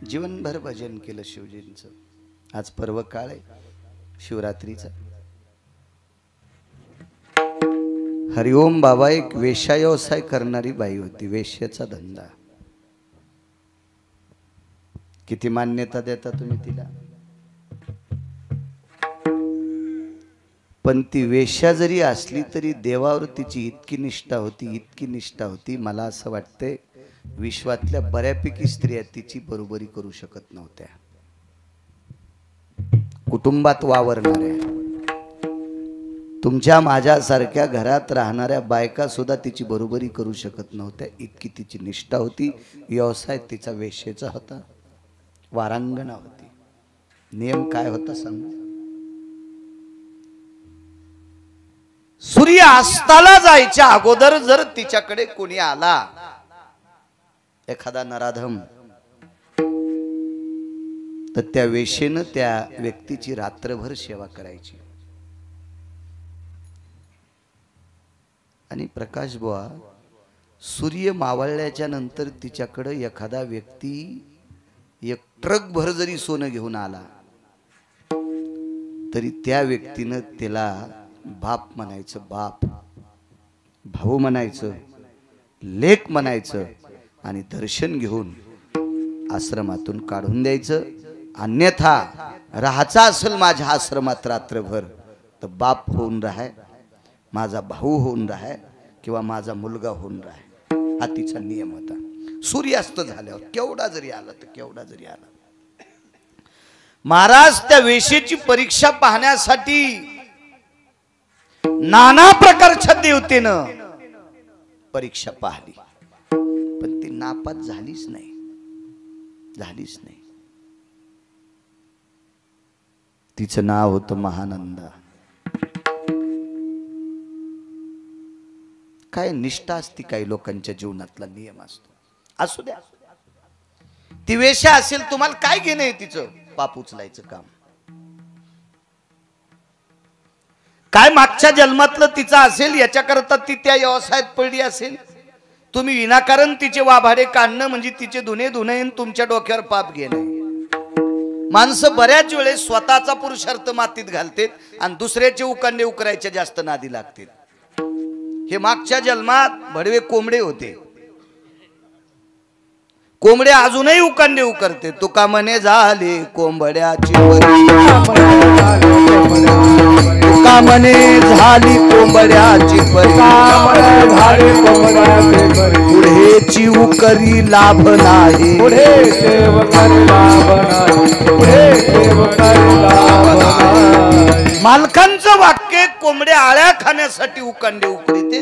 जीवनभर भजन केलं शिवजींचं. आज पर्व काळ आहे शिवरात्रीचा. हरिओम बाबा एक वेश्या व्यवसाय करणारी बाई होती, वेश्याचा धंदा. किती मान्यता देता तुम्ही तिला? पण ती वेश्या जरी असली तरी देवावर तिची इतकी निष्ठा होती, मला असं वाटतंय विश्वातल्या बऱ्यापैकी स्त्रिया तिची बरोबरी करू शकत नव्हत्या. कुटुंबात वावरणाऱ्या, तुमच्या माझ्यासारख्या घरात राहणाऱ्या बायका सुद्धा तिची बरोबरी करू शकत नव्हत्या, इतकी तिची निष्ठा होती. व्यवसाय तिचा वेश्येचा होता, वारांगणा होती. नियम काय होता सांगू? सूर्य अस्ताला जायच्या अगोदर जर तिच्याकडे कोणी आला, एखादा नराधम, तर त्या वेश्येनं त्या व्यक्तीची रात्रभर सेवा करायची. आणि प्रकाश बुवा, सूर्य मावळल्याच्या नंतर तिच्याकडे एखादा व्यक्ती एक ट्रक भर जरी सोनं घेऊन आला तरी त्या व्यक्तीनं त्याला बाप म्हणायचं, बाप, भाऊ म्हणायचं, लेक म्हणायचं आणि दर्शन घेऊन आश्रमातून काढून द्यायचं. अन्यथा राहायचं असेल माझ्या आश्रमात रात्रभर तर बाप होऊन राहाय, माझा भाऊ होऊन राहाय किंवा माझा मुलगा होऊन राहाय, हा तिचा नियम होता. सूर्यास्त झाल्यावर केवढा जरी आला. महाराज त्या वेश्येची परीक्षा पाहण्यासाठी नाना प्रकारच्या देवतेनं परीक्षा पाहिली, पण ती नापास झालीच नाही. तिचं नाव होतं महानंदा. काय निष्ठा असती काही लोकांच्या जीवनातला नियम असतो. असू द्या, ती वेश्या असेल, तुम्हाला काय घेणं आहे तिचं? पाप उचलायचं काम. काय मागच्या जन्मातलं तिचं असेल याच्याकरता ती त्या व्यवसायात पडली असेल. तुम्ही विनाकारण तिचे वाभाडे काढणं म्हणजे तिचे धुणे तुमच्या डोक्यावर पाप घेणं. माणसं बऱ्याच वेळेस स्वतःचा पुरुषार्थ मातीत घालतात आणि दुसऱ्याचे उकांडे उकरायचे जास्त नादी लागतात. हे मागच्या जन्मात भडवे कोंबडे होते. कोंबड्या अजूनही उकांडे उकरते. तुका म्हणे झाली कोंबड्याची परी, तुका म्हणे झाली कोंबड्याची परी, पुढेची उकरी लाभ नाही, मालकांचं वाक्य कोंबड्या आळ्या खाण्यासाठी उकांडे उकरीते.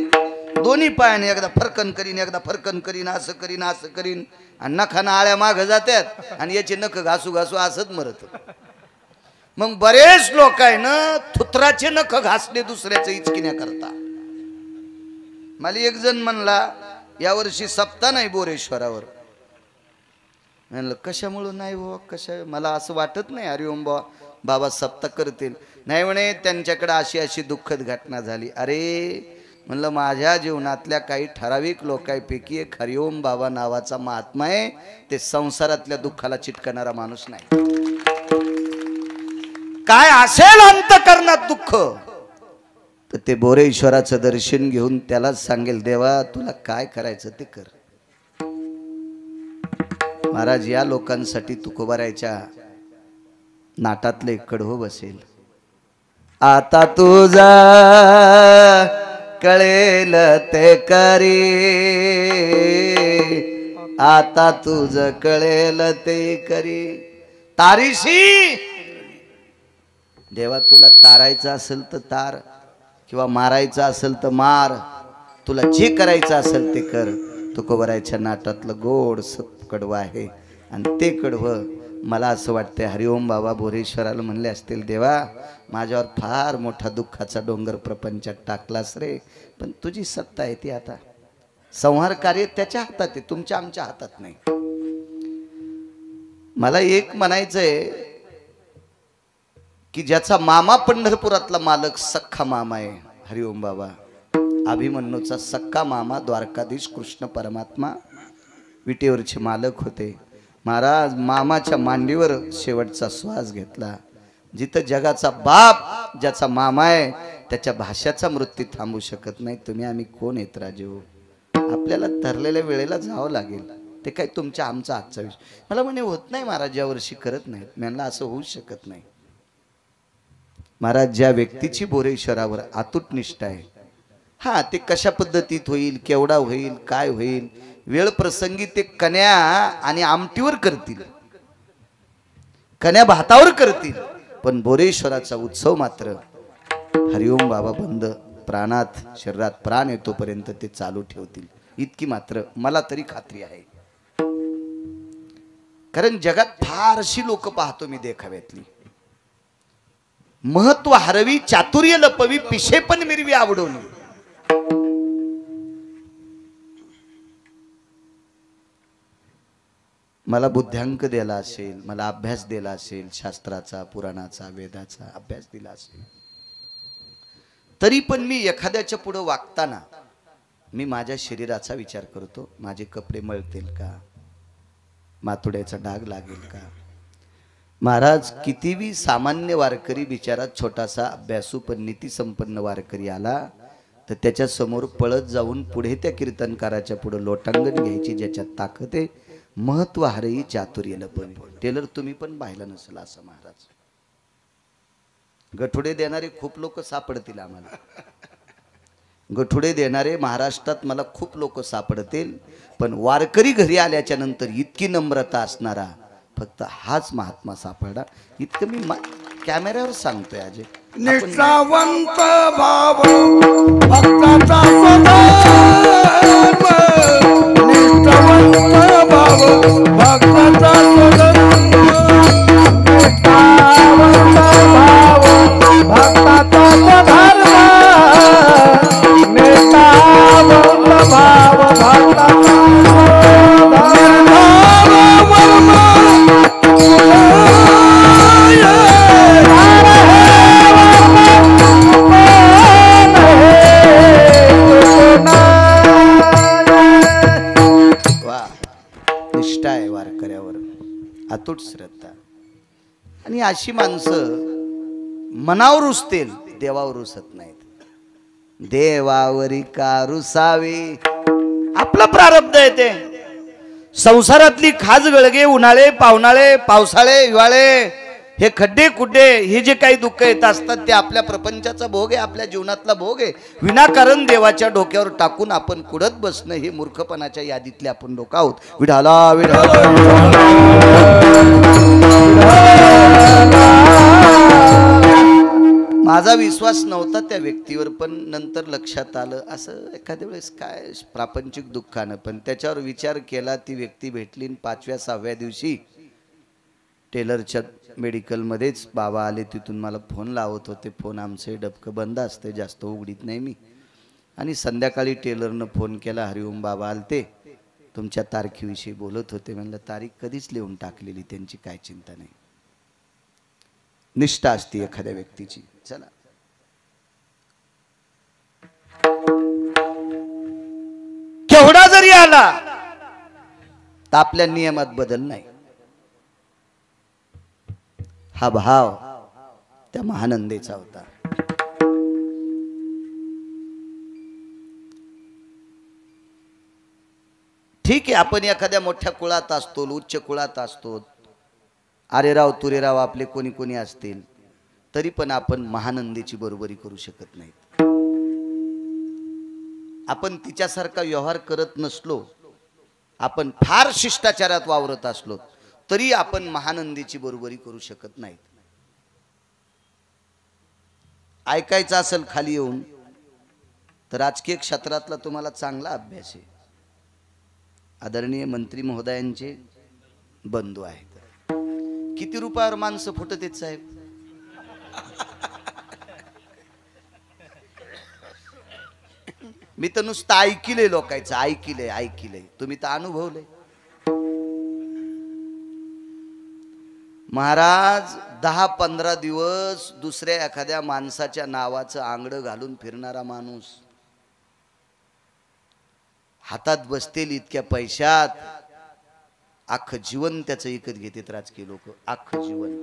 दोन्ही पायाने एकदा फरकन करीन एकदा फरकन करीन, असं करीन असं करीन, आणि नखाना आळ्या माग जातात आणि याचे नख घासू घासू असत मरत. मग बरेच लोक आहे ना थुत्राचे नख घासले दुसऱ्याचं इचकिण्या करता. मला एक जण म्हणला यावर्षी सप्ताह नाही बोरेश्वरावर. म्हणलं कशामुळं नाही हो, कशा, मला असं वाटत नाही हरिओम बाबा सप्ताह करतील. नाही म्हणे त्यांच्याकडे अशी अशी दुःखद घटना झाली. अरे म्हणलं माझ्या जीवनातल्या काही ठराविक लोकांपैकी एक हरिओम बाबा नावाचा महात्मा आहे. ते संसारातल्या दुःखाला चिटकणारा माणूस नाही. काय असेल अंतकरणात दुःख तर ते बोरेश्वराचं दर्शन घेऊन त्यालाच सांगेल देवा तुला काय करायचं ते कर. महाराज या लोकांसाठी तुकोबारायच्या नाटातले कडहो बसेल. आता तुझा कळेल ते करी, आता तुझ कळेल ते करी. तारीशी देवा तुला तारायचं असेल तर तार, किंवा मारायचं असेल तर मार, तुला जे करायचं असेल ते कर. तुकोबारायच्या नाटातलं गोड कडवं आहे. आणि ते कडवं मला असं वाटतंय हरिओम बाबा बोरेश्वराला म्हणले असतील देवा माझ्यावर फार मोठा दुःखाचा डोंगर प्रपंचात टाकलास रे, पण तुझी सत्ता आहे ती आता. संहार कार्य त्याच्या हातात आहे, तुमच्या आमच्या हातात नाही. मला एक म्हणायचंय की ज्याचा मामा पंढरपुरातला मालक सख्खा मामा आहे हरिओम बाबा, अभिमन्यूचा सख्खा मामा द्वारकाधीश कृष्ण परमात्मा विटेवरचे मालक होते. महाराज मामाच्या मांडीवर शेवटचा श्वास घेतला. जिथं जगाचा बाप ज्याचा मामा आहे त्याच्या भाषाचा मृत्यू थांबू शकत नाही. तुम्ही आम्ही कोण येत राजू, आपल्याला ठरलेल्या वेळेला जावं लागेल. ते काय तुमच्या आमचा आजचा विषय. मला म्हणे होत नाही महाराज यावर्षी करत नाहीत. म्हणलं असं होऊ शकत नाही. महाराज ज्या व्यक्तीची बोरेश्वरावर अतूट निष्ठा आहे, हा ते कशा पद्धतीत होईल, केवढा होईल, काय होईल, वेळ प्रसंगी ते कन्या आणि आमटीवर करतील, कन्या भातावर करतील, पण बोरेश्वराचा उत्सव मात्र हरिओम बाबा बंद प्राणात शरीरात प्राण येतोपर्यंत ते चालू ठेवतील. इतकी मात्र मला तरी खात्री आहे. कारण जगात फारशी लोक पाहतो मी देखाव्यातली. महत्व हरवी चातुर्य लपवी पिशे पण मिरवी आवडून. मला बुद्ध्यांक दिला असेल, मला अभ्यास दिला असेल, शास्त्राचा पुराणाचा वेदाचा अभ्यास दिला असेल, तरी पण मी एखाद्याच्या पुढे वागताना मी माझ्या शरीराचा विचार करतो. माझे कपडे मळतील का, मातुड्याचा डाग लागेल का. महाराज कितीवी सामान्य वारकरी बिचारा छोटासा अभ्यासू पण नीतिसंपन्न वारकरी आला तर त्याच्या समोर पळत जाऊन पुढे त्या कीर्तनकाराच्या पुढे लोटांगण घ्यायची ज्याच्यात ताकद आहे. महत्व हरई चातुर्य लपवी. टेलर तुम्ही पण पाहिला नसेल असं महाराज. गठुडे देणारे खूप लोक सापडतील आम्हाला. गठुडे देणारे महाराष्ट्रात मला खूप लोक सापडतील, पण वारकरी घरी आल्याच्या नंतर इतकी नम्रता असणारा फक्त हाच महात्मा सापडला. इतकं मी कॅमेऱ्यावर सांगतोय अजय. निष्ठावंत भाव भक्ताचा स्वधर्म, निष्ठावंत भाव भक्ताचा स्वधर्म, निष्ठावंत भाव भक्ताचा स्वधर्म, निष्ठावंत भाव भक्ताचा अतूट श्रद्धा. आणि अशी माणसं मनावर रुसतील, देवावर रुसत नाहीत. देवावरी का रुसावे, आपलं प्रारब्ध आहे ते. संसारातली खाज गळगे, उन्हाळे पावसाळे, हिवाळे, हे खड्डे खुड्डे, हे जे काही दुःख येत असतात ते आपल्या प्रपंचाचा भोग आहे, आपल्या जीवनातला भोग आहे. विनाकारण देवाच्या डोक्यावर टाकून आपण कुडत बसणं हे मूर्खपणाच्या यादीतले आपण लोक आहोत. विढाला विढाला. माझा विश्वास नव्हता त्या व्यक्तीवर, पण नंतर लक्षात आलं असं एखाद्या वेळेस काय प्रापंचिक दुःखानं, पण त्याच्यावर विचार केला. ती व्यक्ती भेटली. 5व्या 6व्या दिवशी टेलरच्या मेडिकलमध्येच बाबा आले. तिथून मला फोन लावत होते. फोन आमचे डबकं बंद असते, जास्त उघडीत नाही मी. आणि संध्याकाळी टेलरनं फोन केला, हरिओम बाबा आलते, तुमच्या तारखेविषयी बोलत होते. म्हणलं तारीख कधीच लिहून टाकलेली, त्यांची काय चिंता नाही. निष्ठा असते एखाद्या व्यक्तीची. चला, केवढा जरी आला तर आपल्या नियमात बदल नाही. हा भाव त्या महानंदेचा होता. ठीक आहे, आपण एखाद्या मोठ्या कुळात असतो, उच्च कुळात असतो, अरे राव तुरे राव आपले कोणी कोणी असतील, तरी पण आपण महानंदेची बरोबरी करू शकत नाही. आपण तिच्यासारखा व्यवहार करत नसलो, आपण फार शिष्टाचारात वावरत असलो, तरी आपण महानंदेची बरोबरी करू शकत नाहीत. ऐकायचं असेल खाली येऊन तर राजकीय क्षेत्रातला तुम्हाला चांगला अभ्यास आहे. आदरणीय मंत्री महोदयांचे बंधू आहेत. किती रुपयावर माणसं फुटत आहेत साहेब? मी तर नुसतं ऐकिले, लोकांचं ऐकिले. तुम्ही तर अनुभवले. महाराज 10-15 दिवस दुसऱ्या एखाद्या माणसाच्या नावाचं आंगडं घालून फिरणारा माणूस, हातात बसतेल इतक्या पैशात अख्खं जीवन त्याचं विकत घेतात राजकीय लोक. अख्खं जीवन.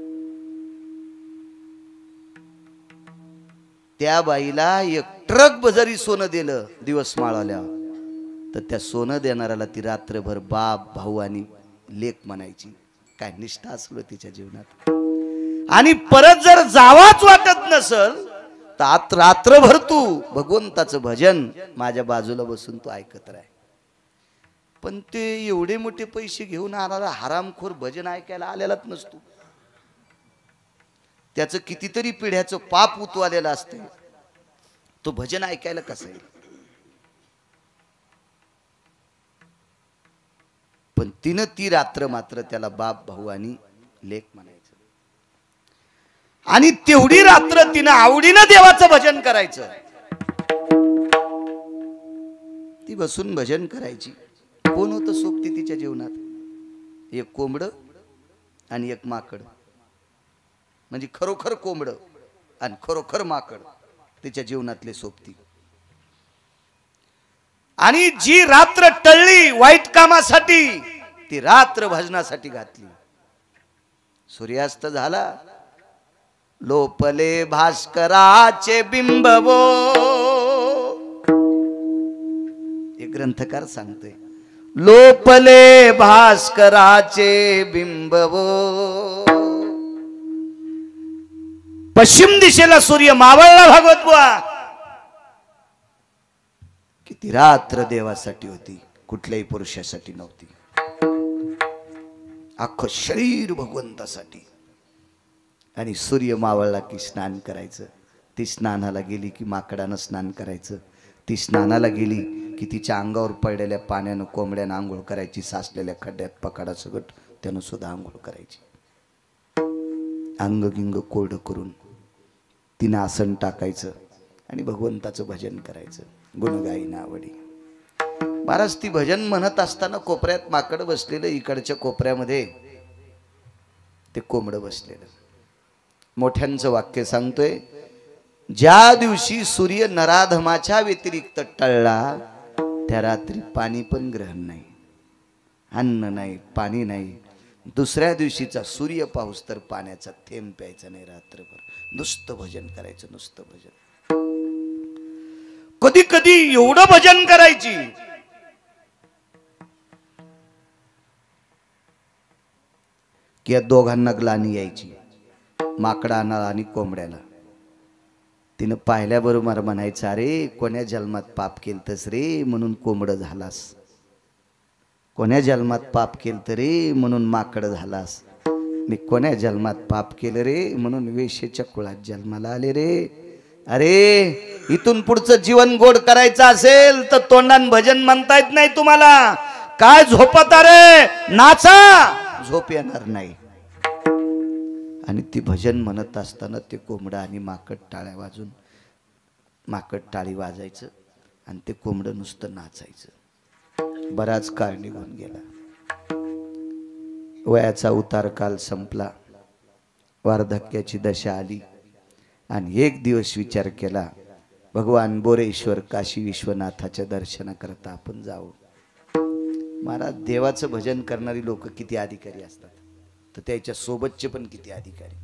त्या बाईला 1 ट्रक जरी सोनं दिलं दिवस माळाल्या, तर त्या सोनं देणाऱ्याला ती रात्रभर बाप भाऊ आणि लेक म्हणायची. काय निष्ठा असलो तिच्या जीवनात. आणि परत जर जावाच वाटत नसल तर रात्रभर तू भगवंताचं भजन माझ्या बाजूला बसून तू ऐकत राह. पण ते एवढे मोठे पैसे घेऊन आणारा हरामखोर भजन ऐकायला आलेलाच नसतो. त्याचं कितीतरी पिढ्याचं पाप उतवालेलं असते, तो भजन ऐकायला कसं आहे? पण तिनं ती रात्र मात्र त्याला बाप भाऊ आणि लेक म्हणायचं. आणि तेवढी रात्र तिनं आवडीनं देवाचं भजन करायचं. ती बसून भजन करायची. कोण होतं सोबती तिच्या जीवनात? 1 कोंबड आणि 1 माकड. म्हणजे खरोखर कोंबड आणि खरोखर माकड तिच्या जीवनातले सोबती. आणि जी रात्र टळली वाईट कामासाठी, ती रात्र भजनासाठी घातली. सूर्यास्त झाला, लोपले भास्कराचे बिंबवो. एक ग्रंथकार सांगतोय, लोपले भास्कराचे बिंबवो. पश्चिम दिशेला सूर्य मावळला. भागवत बुवा, किती रात्र देवासाठी होती, कुठल्याही पुरुषासाठी नव्हती. अख्खं शरीर भगवंतासाठी. आणि सूर्य मावळला की स्नान करायचं. ती स्नानाला गेली की माकडानं स्नान करायचं. ती स्नानाला गेली की तिच्या अंगावर पडलेल्या पाण्यानं कोंबड्यानं आंघोळ करायची. साचलेल्या खड्ड्यात पकाडा सगट त्यानं सुद्धा आंघोळ करायची. अंग गिंग कोरडं करून तिनं आसन टाकायचं आणि भगवंताचं भजन करायचं. गुणगायी नावडी. महाराज ती भजन म्हणत असताना कोपऱ्यात माकड बसलेलं, इकडच्या कोपऱ्यामध्ये ते कोंबडं बसलेलं. मोठ्यांचं वाक्य सांगतोय, ज्या दिवशी सूर्य नराधमाच्या व्यतिरिक्त टळला त्या रात्री पाणी पण ग्रहण नाही, अन्न नाही, पाणी नाही. दुसऱ्या दिवशीचा सूर्य पाऊस तर पाण्याचा थेंब प्यायचा नाही. रात्रभर नुसतं भजन करायचं, नुसतं भजन. कधी कधी एवढं भजन करायची की या दोघांना ग्लानी यायची, माकडाला आणि कोंबड्याला. तिनं पाहिल्याबरोबर म्हणायचं, अरे कोण्या जन्मात पाप केलतस रे म्हणून कोंबडं झालास, कोण्या जन्मात पाप केलं रे म्हणून माकड झालास, मी कोण्या जन्मात पाप केलं रे म्हणून वेश्येच्या कुळात जन्माला आले रे. अरे इथून पुढचं जीवन गोड करायचं असेल तर तोंडान भजन म्हणता येत नाही तुम्हाला. काय झोपत रे, नाचा, झोप येणार नाही. आणि ती भजन म्हणत असताना ते कोंबडं आणि माकड टाळ्या वाजून, माकड टाळी वाजायचं आणि ते कोंबडं नुसतं नाचायचं. बराच काळ निघून गेला. वयाचा उतार काल संपला, वार्धक्याची दशा आली. आणि एक दिवस विचार केला, भगवान बोरेश्वर काशी विश्वनाथाच्या दर्शनाकरता आपण जाऊ. महाराज, देवाचं भजन करणारी लोक किती अधिकारी असतात, तर त्याच्या सोबतचे पण किती अधिकारी.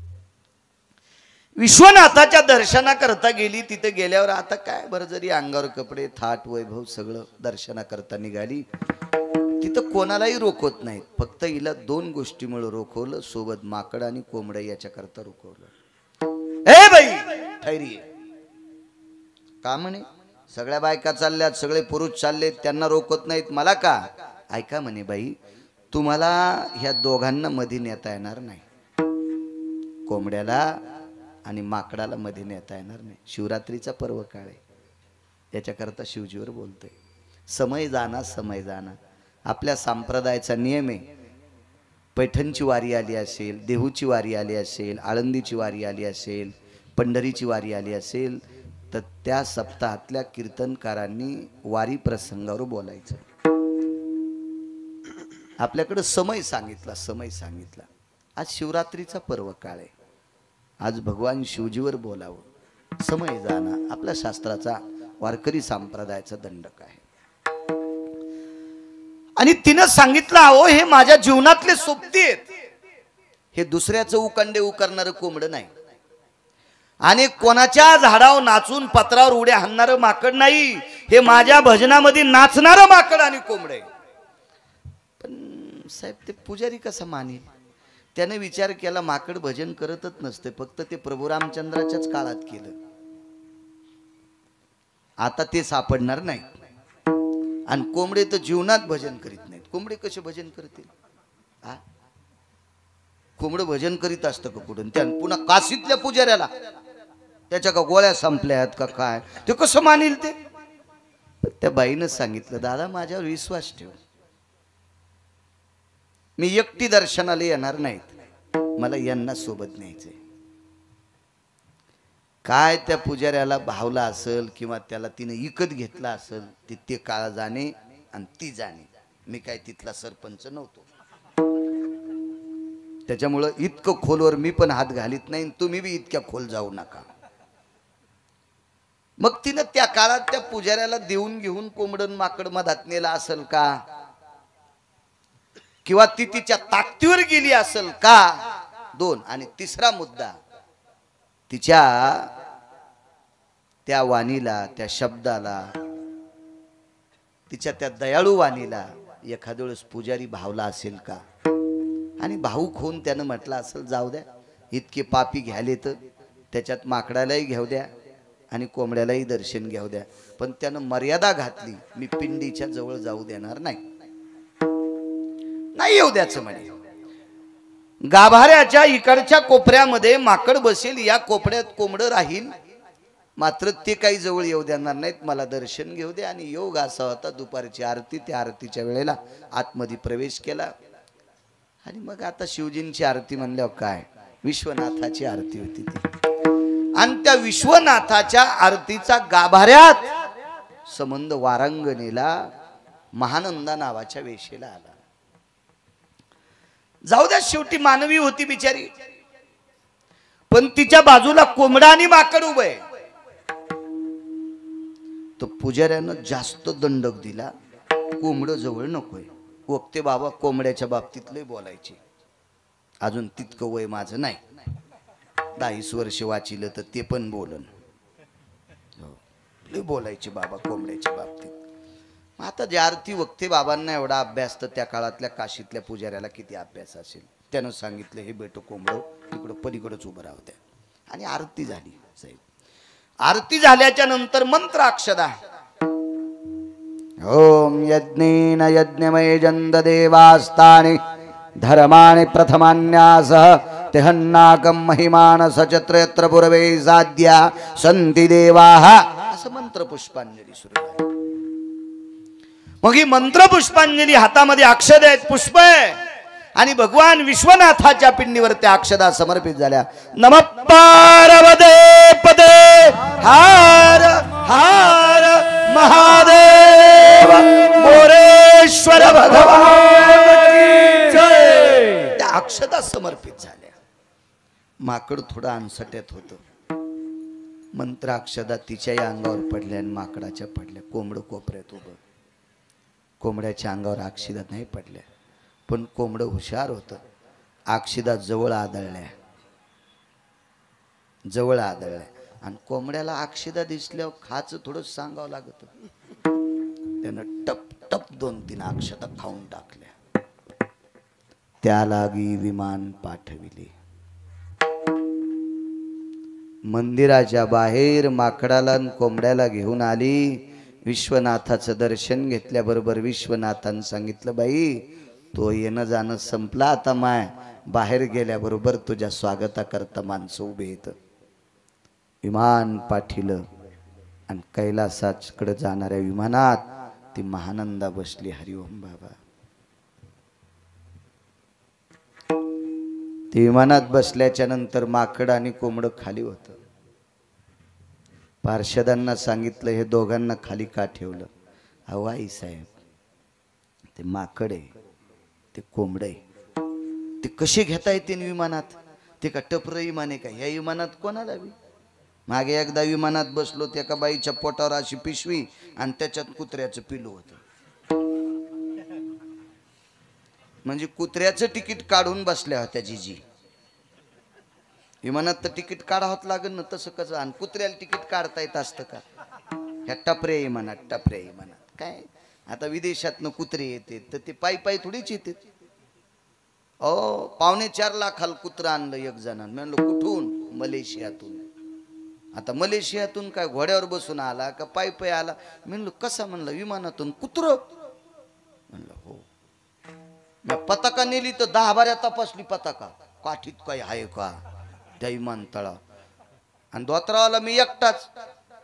विश्वनाथाच्या दर्शनाकरता गेली. तिथे गेल्यावर आता काय बरं, जरी अंगावर कपडे, थाट, वैभव सगळं दर्शनाकरता निघाली. तिथं कोणालाही रोखवत नाहीत, फक्त हिला दोन गोष्टीमुळे रोखवलं, सोबत माकड आणि कोंबड्या याच्याकरता रोखवलं. ए बाई ठैरी, का म्हणे सगळ्या बायका चालल्यात, सगळे पुरुष चाललेत, त्यांना रोखत नाहीत, मला का? ऐका म्हणे बाई, तुम्हाला ह्या दोघांना मध्ये नेता येणार नाही, कोंबड्याला आणि माकडाला मध्ये नेता येणार नाही. शिवरात्रीचा पर्व काळ आहे, याच्याकरता शिवजीवर बोलतोय. समय जाना, समय जाना. आपल्या संप्रदायाचा नियम आहे, पैठणची वारी आली असेल, देहूची वारी आली असेल, आळंदीची वारी आली असेल, पंढरीची वारी आली असेल, तर त्या सप्ताहातल्या कीर्तनकारांनी वारी प्रसंगावर बोलायचं. आपल्याकडे समय सांगितला, समय सांगितला. आज शिवरात्रीचा पर्व काळ आहे, आज भगवान शिवजीवर बोलावं. समय जाना आपल्या शास्त्राचा, वारकरी संप्रदायाचा दंडक आहे. आणि तिनं सांगितलं, अहो हे माझ्या जीवनातले सोबती आहेत, हे दुसऱ्याचं उकंडे उकरणारं कोंबडं नाही, आणि कोणाच्या झाडावर नाचून पत्रावर उड्या हाणणारं माकड नाही, हे माझ्या भजनामध्ये नाचणारं माकड आणि कोंबडे. पण साहेब, ते पुजारी कसा मानेल? त्याने विचार केला, माकड भजन करतच नसते, फक्त ते प्रभू रामचंद्राच्याच काळात केलं, आता ते सापडणार नाही. आणि कोंबडे तर जीवनात भजन करीत नाहीत. कोंबडे कसे भजन करतील? हा, कोंबडं भजन करीत असतं का कुठून? त्या पुन्हा काशीतल्या पुजाऱ्याला त्याच्या का गोळ्या संपल्यात का काय, ते कसं मानील ते? त्या बाईनं सांगितलं, दादा माझ्यावर विश्वास ठेव, मी एकटी दर्शनाला येणार नाहीत, मला यांना सोबत न्यायचंय. काय त्या पुजाऱ्याला भावला असेल किंवा त्याला तिने विकत घेतला असेल, ते काळ जाणे आणि ती जाणे. मी काय तिथला सरपंच नव्हतो, त्याच्यामुळं इतकं खोलवर मी पण हात घालीत नाही, तुम्ही बी इतक्या खोल जाऊ नका. मग तिनं त्या काळात त्या पुजाऱ्याला देऊन घेऊन कोंबडन माकड मधात नेला असेल का, किंवा ती तिच्या ताकदीवर गेली असेल का? दोन. आणि तिसरा मुद्दा, तिच्या त्या वाणीला, त्या शब्दाला, तिच्या त्या दयाळू वाणीला एखाद्या वेळेस पुजारी भावला असेल का? आणि भाऊक होऊन त्यानं म्हटलं असेल, जाऊ द्या, इतके पापी घ्याले तर त्याच्यात माकडालाही घेऊ द्या आणि कोंबड्यालाही दर्शन घेऊ द्या. पण त्यानं मर्यादा घातली, मी पिंडीच्या जवळ जाऊ देणार नाही, नाही येऊ द्याचं म्हणे. गाभाऱ्याच्या इकडच्या कोपऱ्यामध्ये माकड बसेल, या कोपऱ्यात कोंबडं राहील, मात्र ते काही जवळ येऊ देणार नाहीत, मला दर्शन घेऊ दे. आणि योग असा होता, दुपारची आरती, त्या आरतीच्या वेळेला आतमध्ये प्रवेश केला. आणि मग आता शिवजींची आरती म्हणल्यावर काय, विश्वनाथाची आरती होती ती. आणि त्या विश्वनाथाच्या आरतीचा गाभाऱ्यात संबंध वारांगणीला महानंदा नावाच्या वेशेला आला. जाऊ द्या, शेवटी मानवी होती बिचारी, पण तिच्या बाजूला कोंबडा आणि माकड उभे. तो पुजाऱ्यानं जास्त दंडक दिला, कोंबड जवळ नकोय. वक्ते बाबा कोंबड्याच्या बाबतीत लय बोलायचे, अजून तितकं वय माझं नाही, 10 वर्ष वाचिलं तर ते पण बोलन, लय बोलायचे बाबा कोंबड्याच्या बाबतीत. आता जे आरती वक्ते बाबांना एवढा अभ्यास, तर त्या काळातल्या काशीतल्या पुजाऱ्याला किती अभ्यास असेल? त्यानं सांगितलं हे बेटं कोंबडं तिकडं पलीकडंच उभं राहू द्या. आणि आरती झाली साहेब. आरती झाल्याच्या नंतर मंत्र अक्षदा. ओम यज्ञेन यज्ञमय जंद देवास्तानि धर्माणि प्रथमान्यासः तेहन्नाकं महिमान सचत्र यत्र पूर्वे साध्या संति देवाः. असं मंत्र पुष्पांजली सुरू झाली. मग ही मंत्र पुष्पांजली हातामध्ये अक्षद आहेत, पुष्प आहे आणि भगवान विश्वनाथाच्या पिंडीवर त्या अक्षदा समर्पित झाल्या. नमः पार्वते पदे हार हार महादेव मोरेश्वर भगवान की जय. त्या अक्षदा समर्पित झाल्या. माकड थोडं अनसट्यात होतं. मंत्र अक्षदा तिच्याही अंगावर पडल्या आणि माकडाच्या पडल्या. कोंबडं कोपऱ्यात उभं. कोंबड्याच्या अंगावर अक्षदा नाही पडल्या, पण कोंबडं हुशार होतं. अक्षदा जवळ आदळल्या आणि कोंबड्याला अक्षदा दिसल्यावर खाच थोडं सांगावं लागत. त्यानं टप टप 2-3 अक्षदा खाऊन टाकल्या. त्या लागी विमान पाठविले. मंदिराच्या बाहेर माकडाला आणि कोंबड्याला घेऊन आली. विश्वनाथाचं दर्शन घेतल्याबरोबर विश्वनाथानं सांगितलं, बाई तो येणं जाणं संपला आता. माय बाहेर गेल्याबरोबर तुझ्या स्वागताकरता माणसं उभे येत. विमान पाठिलं आणि कैलासाकडे जाणाऱ्या विमानात ती महानंदा बसली. हरिओम बाबा. ती विमानात बसल्याच्या नंतर माकड आणि कोंबड खाली होतं. पार्षदांना सांगितलं हे दोघांना खाली का ठेवलं. अहो आई साहेब, ते माकड आहे, ते कोंबड आहे, ते कसे घेता येते विमानात. ते का टपर विमान आहे का. ह्या विमानात कोणाला बी. मागे एकदा विमानात बसलो, त्या एका बाईच्या पोटावर अशी पिशवी आणि त्याच्यात कुत्र्याचं पिलू होतं. म्हणजे कुत्र्याचं तिकीट काढून बसल्या होत्या जीजी. विमानात तर तिकीट काढावं लागेल ना, तसं कसं. आणि कुत्र्याला तिकीट काढता येत असतं का. ह्या टपऱ्या विमानात काय. आता विदेशातनं कुत्रे येते तर ते पायी पायी थोडीच येते. 4.25 लाखाला कुत्रं आणलं एक जणांना. मी म्हणलं कुठून. मलेशियातून. आता मलेशियातून काय घोड्यावर बसून आला का पायी पायी आला. म्हणलं कसा. म्हणलं विमानातून. कुत्रं. म्हणलं हो. मी पताका नेली तर 10-12 तपासली पताका काठीत काही आहे का त्या विमानतळा. आणि धोत्रावाला मी एकटाच.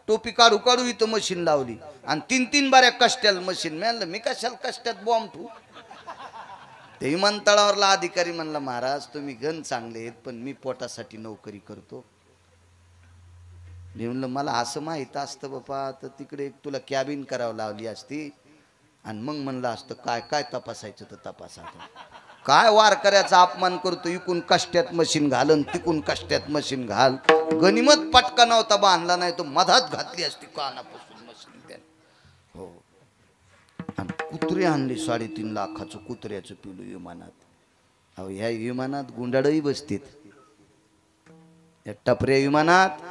टोपी काढू काढू इथं मशीन लावली आणि 3-3 बाऱ्या कष्ट्याल मशीन. म्हणलं मी कशाला कष्ट्यात बॉम्ब ठेवू. ते विमानतळावरला अधिकारी म्हणला, महाराज तुम्ही गण चांगले आहेत, पण मी पोटासाठी नोकरी करतो. मी म्हणलं मला असं माहित असतं बापा तर तिकडे तुला कॅबिन करावं लावली असती आणि मग म्हणलं असतं काय काय तपासायचं तर तपासा. काय वारकऱ्याचा अपमान करतो. इकून कष्ट्यात मशीन घालन तिकून कष्ट्यात मशीन घाल. गनिमत पटका नव्हता बांधला नाही तो मधात घातली असती कानापासून मशीन त्याने. हो. आणि कुत्रे आणले 3.5 लाखाचं कुत्र्याचं पिलू विमानात. अहो ह्या विमानात गुंडाळही बसतील. या टपऱ्या विमानात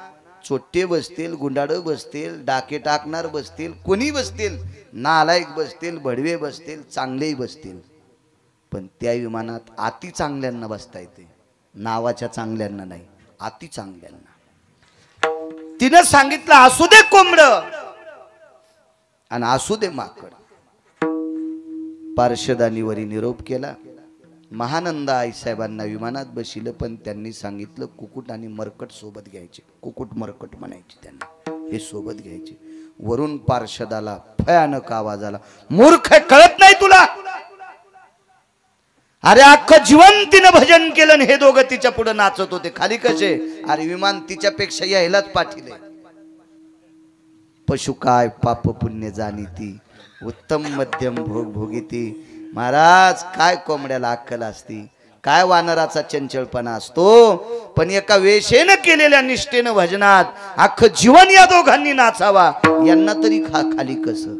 चोट्टे बसतील, गुंडाळ बसतील, डाके टाकणार बसतील, कोणी बसतील, नालायक बसतील, भडवे बसतील, चांगलेही बसतील. पण त्या विमानात अति चांगल्यांना बसता येते. नावाच्या चांगल्यांना नाही, अति चांगल्यांना. तिनं सांगितलं असू दे कोंबड आणि असू दे माकड. पार्षदांनी वरी निरोप केला. महानंदा आईसाहेबांना विमानात बसिलं, पण त्यांनी सांगितलं कुकुट आणि मरकट सोबत घ्यायचे. कुकुट मरकट म्हणायचे त्यांना, हे सोबत घ्यायचे. वरून पार्षदाला भयानक आवाज आला, मूर्ख कळत नाही तुला. अरे अख्खं जीवन तिनं भजन केलं, हे दोघं तिच्या पुढे नाचत होते. खाली कसे. अरे विमान तिच्यापेक्षा यायलाच पाठीले. पशु काय पाप पुण्य जाणीती, उत्तम मध्यम भोग भोगीती. महाराज काय कोंबड्याला अक्कल असती, काय वानराचा चंचलपणा असतो. पण एका वेशेनं केलेल्या निष्ठेनं भजनात अख्खं जीवन या दोघांनी नाचावा. यांना तरी खाली कसं.